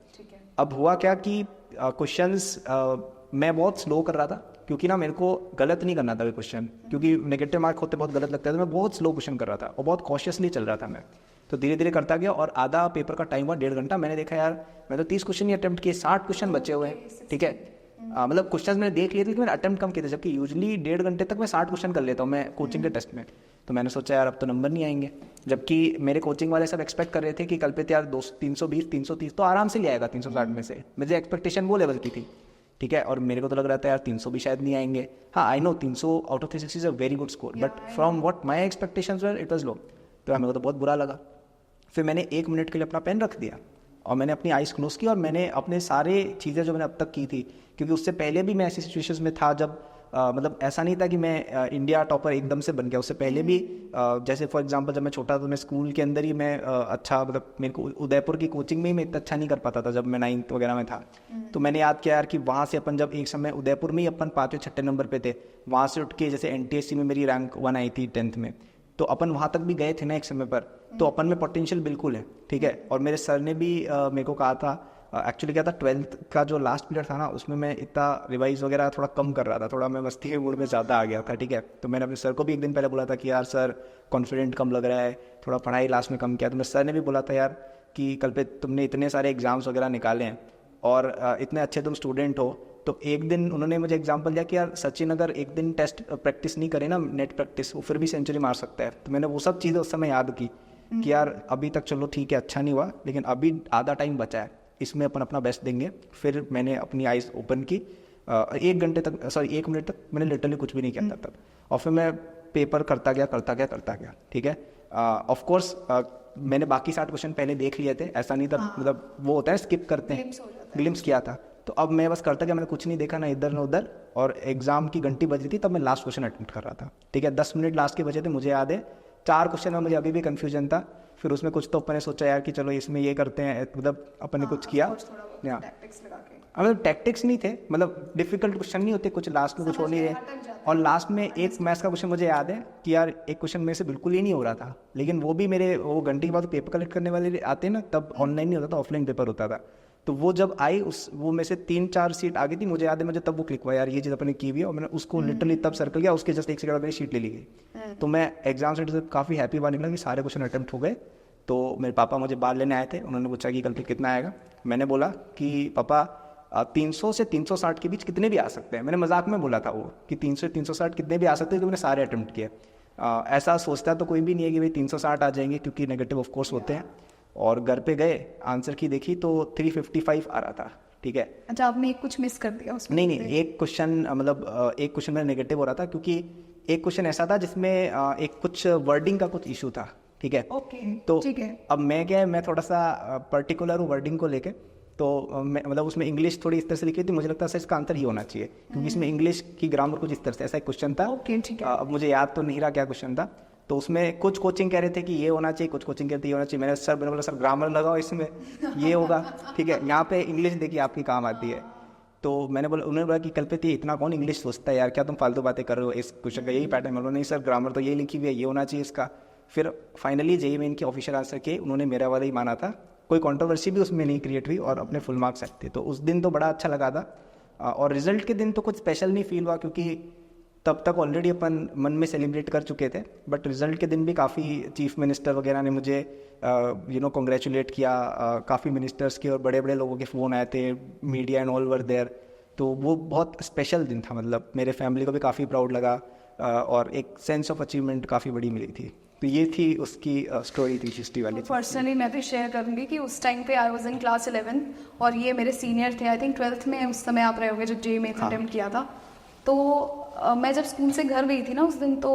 अब हुआ क्या कि क्वेश्चंस मैं बहुत स्लो कर रहा था, क्योंकि ना मेरे को गलत नहीं करना था कोई क्वेश्चन, क्योंकि नेगेटिव मार्क होते बहुत गलत लगता है। तो मैं बहुत स्लो क्वेश्चन कर रहा था और बहुत कॉशियसली चल रहा था मैं। तो धीरे धीरे करता गया और आधा पेपर का टाइम हुआ 1.5 घंटा। मैंने देखा यार मैं तो 30 क्वेश्चन ही अटेम्प्ट किए, 60 क्वेश्चन बचे हुए हैं, ठीक है। मतलब क्वेश्चन मैंने देख लिए थे, लेकिन मैंने अटेम्प्ट कम किए थे, जबकि यूजली 1.5 घंटे तक मैं 60 क्वेश्चन कर लेता हूँ मैं कोचिंग के टेस्ट में। तो मैंने सोचा यार अब तो नंबर नहीं आएंगे, जबकि मेरे कोचिंग वाले सब एक्सपेक्ट कर रहे थे कि कल पे यार 320 330 तो आराम से ले आएगा 360 में से। मुझे एक्सपेक्टेशन वो लेवल की थी, ठीक है। और मेरे को तो लग रहा था यार 300 भी शायद नहीं आएंगे। हाँ I know 300 out of 360 is a very good score, but from what my expectations were it was low. तो मेरे को तो बहुत बुरा लगा। फिर मैंने 1 मिनट के लिए अपना पेन रख दिया और मैंने अपनी आइज़ क्लोज की और मैंने अपने सारे चीज़ें जो मैंने अब तक की थी, क्योंकि उससे पहले भी मैं ऐसी सिचुएशंस में था जब मतलब ऐसा नहीं था कि मैं इंडिया टॉपर एकदम से बन गया। उससे पहले भी जैसे फॉर एग्जांपल जब मैं छोटा था तो मैं स्कूल के अंदर ही मैं अच्छा मतलब मेरे को उदयपुर की कोचिंग में ही मैं इतना अच्छा नहीं कर पाता था जब मैं 9th वगैरह में था। तो मैंने याद किया यार कि वहाँ से अपन जब एक समय उदयपुर में ही अपन 5वें 6ठे नंबर पे थे, वहाँ से उठ के जैसे NTSC में मेरी रैंक 1 आई थी 10th में, तो अपन वहाँ तक भी गए थे ना एक समय पर। तो अपन में पोटेंशियल बिल्कुल है, ठीक है। और मेरे सर ने भी मेरे को कहा था, एक्चुअली क्या था 12th का जो लास्ट पीरियड था ना उसमें मैं इतना रिवाइज वगैरह थोड़ा कम कर रहा था, थोड़ा मैं मस्ती के मूड में ज़्यादा आ गया था, ठीक है। तो मैंने अपने सर को भी एक दिन पहले बोला था कि यार सर कॉन्फिडेंट कम लग रहा है, थोड़ा पढ़ाई लास्ट में कम किया। तो मेरे सर ने भी बोला था यार कि कल पे तुमने इतने सारे एग्जाम्स वगैरह निकाले हैं और इतने अच्छे तुम स्टूडेंट हो, तो एक दिन उन्होंने मुझे एग्जांपल दिया कि यार सचिन अगर एक दिन टेस्ट प्रैक्टिस नहीं करे ना, नेट प्रैक्टिस, वो फिर भी सेंचुरी मार सकता है। तो मैंने वो सब चीज़ें उस समय याद की कि यार अभी तक चलो ठीक है अच्छा नहीं हुआ, लेकिन अभी आधा टाइम बचा है, इसमें अपन अपना बेस्ट देंगे। फिर मैंने अपनी आइज़ ओपन की, 1 मिनट तक मैंने लिटरली कुछ भी नहीं किया था तब, और फिर मैं पेपर करता गया, ठीक है। ऑफ कोर्स मैंने बाकी 60 क्वेश्चन पहले देख लिए थे, ऐसा नहीं था, मतलब वो होता है स्किप करते हैं, ग्लिम्स किया था। तो अब मैं बस करता गया, मैंने कुछ नहीं देखा ना इधर ना उधर, और एग्जाम की घंटी बज रही थी तब मैं लास्ट क्वेश्चन अटेम्प्ट कर रहा था, ठीक है। 10 मिनट लास्ट के बचे थे, मुझे याद है 4 क्वेश्चन में मुझे अभी भी कन्फ्यूजन था। फिर उसमें कुछ तो अपन ने सोचा यार कि चलो इसमें ये करते हैं, मतलब अपन ने कुछ किया, मतलब टैक्टिक्स नहीं थे, मतलब डिफिकल्ट क्वेश्चन नहीं होते कुछ, लास्ट में कुछ हो नहीं रहे। और लास्ट में एक मैथ्स का क्वेश्चन मुझे याद है कि यार एक क्वेश्चन मेरे से बिल्कुल ही नहीं हो रहा था, लेकिन वो भी मेरे वो घंटे के बाद पेपर कलेक्ट करने वाले आते हैं ना, तब ऑनलाइन नहीं होता था, ऑफलाइन पेपर होता था। तो वो जब आई वो में से 3-4 सीट आ गई थी, मुझे याद है मुझे तब वो क्लिक हुआ यार ये चीज़ अपने की हुई है, और मैंने उसको लिटरली तब सर्कल किया, उसके जस्ट 1 सेकंड बाद मेरी शीट ले ली गई। तो मैं एग्जाम सेंटर से काफ़ी हैप्पी हुआ निकला कि सारे क्वेश्चन अटेम्प्ट हो गए। तो मेरे पापा मुझे बाहर लेने आए थे, उन्होंने पूछा कि कल पे कितना आएगा। मैंने बोला कि पापा 300 से 360 के बीच कितने भी आ सकते हैं। मैंने मजाक में बोला था वो कि 300 से 360 कितने भी आ सकते हैं, तो मैंने सारे अटेम्प्ट किए। ऐसा सोचता तो कोई भी नहीं है कि भाई 360 आ जाएंगे, क्योंकि नेगेटिव ऑफ कोर्स होते हैं। और घर पे गए, आंसर की देखी तो 355 आ रहा था, ठीक है। अच्छा, आपने एक कुछ मिस कर दिया उसमें? नहीं, एक क्वेश्चन मतलब एक क्वेश्चन में नेगेटिव हो रहा था, क्योंकि एक क्वेश्चन ऐसा था जिसमें एक कुछ वर्डिंग का कुछ इशू था, ठीक है। ओके, तो ठीक है। अब मैं क्या है, मैं थोड़ा सा पर्टिकुलर हूँ वर्डिंग को लेके, तो मैं मतलब उसमें इंग्लिश थोड़ी इस तरह से लिखी थी, मुझे लगता है इसका आंसर ही होना चाहिए, क्योंकि इसमें इंग्लिश की ग्रामर कुछ इस तरह से, ऐसा एक क्वेश्चन था। ओके, ठीक है। अब मुझे याद तो नहीं रहा क्या क्वेश्चन था। तो उसमें कुछ कोचिंग कह रहे थे कि ये होना चाहिए, कुछ कोचिंग कहते ये होना चाहिए। मैंने बोला सर ग्रामर लगाओ इसमें, ये होगा, ठीक है। यहाँ पे इंग्लिश देखिए आपकी काम आती है। तो मैंने बोला, उन्होंने बोला कि कल पे थी इतना कौन इंग्लिश सोचता है यार, क्या तुम फालतू बातें कर रहे हो, इस क्वेश्चन का यही पैटर्न। मैं बोला नहीं सर ग्रामर तो यही लिखी हुई है, ये होना चाहिए इसका। फिर फाइनली जेईई मेन के ऑफिशियल आंसर के उन्होंने मेरा वाला ही माना था, कोई कंट्रोवर्सी भी उसमें नहीं क्रिएट हुई, और अपने फुल मार्क्स आए थे। तो उस दिन तो बड़ा अच्छा लगा था। और रिजल्ट के दिन तो कुछ स्पेशल नहीं फील हुआ, क्योंकि तब तक ऑलरेडी अपन मन में सेलिब्रेट कर चुके थे। बट रिजल्ट के दिन भी काफ़ी चीफ मिनिस्टर वगैरह ने मुझे कॉन्ग्रेचुलेट किया, काफ़ी मिनिस्टर्स के और बड़े बड़े लोगों के फ़ोन आए थे, media and all were there. तो वो बहुत स्पेशल दिन था, मतलब मेरे फैमिली को भी काफ़ी प्राउड लगा, और एक सेंस ऑफ अचीवमेंट काफ़ी बड़ी मिली थी। तो ये थी उसकी स्टोरी थी हिस्ट्री वाली। पर्सनली मैं भी शेयर करूँगी कि उस टाइम पे आई वाज इन क्लास 11 और ये मेरे सीनियर थे, आई थिंक 12th में उस समय आप रहे होंगे जब जेईई मेंस अटेम्प्ट किया था। तो मैं जब स्कूल से घर गई थी ना उस दिन, तो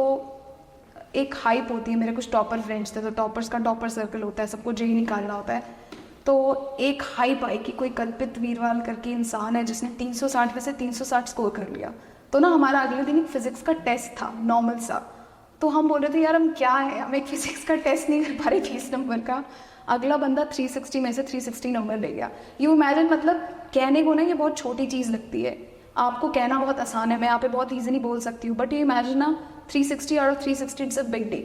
एक हाइप होती है, मेरे कुछ टॉपर फ्रेंड्स थे, तो टॉपर्स का टॉपर सर्कल होता है, सबको जेईई निकालना होता है। तो एक हाइप आई कि कोई कल्पित वीरवाल करके इंसान है जिसने 360 में से 360 स्कोर कर लिया। तो ना हमारा अगले दिन एक फिजिक्स का टेस्ट था नॉर्मल सा, तो हम बोल रहे थे यार हम क्या है, हम एक फिजिक्स का टेस्ट नहीं कर पा रहे 30 नंबर का। अगला बंदा 360 में से 360 नंबर ले गया। यू इमेजिन, मतलब कहने को ना ये बहुत छोटी चीज़ लगती है, आपको कहना बहुत आसान है, मैं यहाँ पे बहुत ईजिली बोल सकती हूँ, बट यू इमेजिन ना 360 out of 360 it's a big day.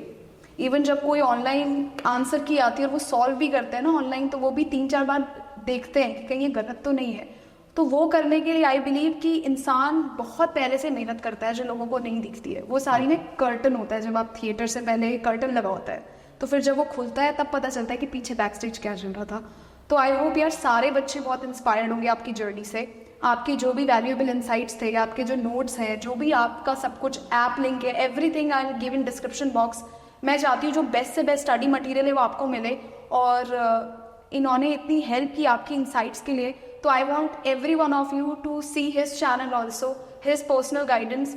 Even जब कोई ऑनलाइन आंसर की आती है और वो सॉल्व भी करते हैं ना ऑनलाइन, तो वो भी 3-4 बार देखते हैं कि कहीं ये गलत तो नहीं है। तो वो करने के लिए आई बिलीव कि इंसान बहुत पहले से मेहनत करता है जो लोगों को नहीं दिखती है। वो सारी में कर्टन होता है, जब आप थिएटर से पहले कर्टन लगा होता है, तो फिर जब वो खुलता है तब पता चलता है कि पीछे बैक स्टेज क्या चल रहा था। तो आई होप यार सारे बच्चे बहुत इंस्पायर्ड होंगे आपकी जर्नी से, आपकी जो भी वैल्यूएबल इंसाइट्स थे, आपके जो नोट्स हैं, जो भी आपका सब कुछ ऐप लिंक है, everything I will give in description box. मैं चाहती हूँ जो बेस्ट से बेस्ट स्टडी मटेरियल है वो आपको मिले, और इन्होंने इतनी हेल्प की आपकी इंसाइट्स के लिए, तो I want every one of you to see his channel also, his personal guidance.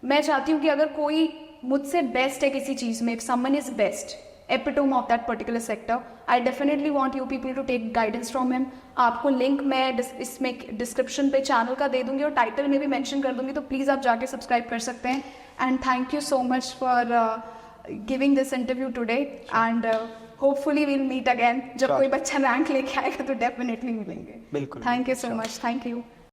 मैं चाहती हूँ कि अगर कोई मुझसे बेस्ट है किसी चीज़ में, if someone is best, epitome of that particular sector, I definitely want you people to take guidance from him. आपको लिंक मैं इसमें डिस्क्रिप्शन पे चैनल का दे दूंगी और टाइटल में भी मेंशन कर दूंगी, तो प्लीज़ आप जाके सब्सक्राइब कर सकते हैं। And thank you so much for giving this interview today, and hopefully will meet again. जब कोई बच्चा रैंक लेके आएगा तो डेफिनेटली मिलेंगे। बिल्कुल। Thank you so much, thank you.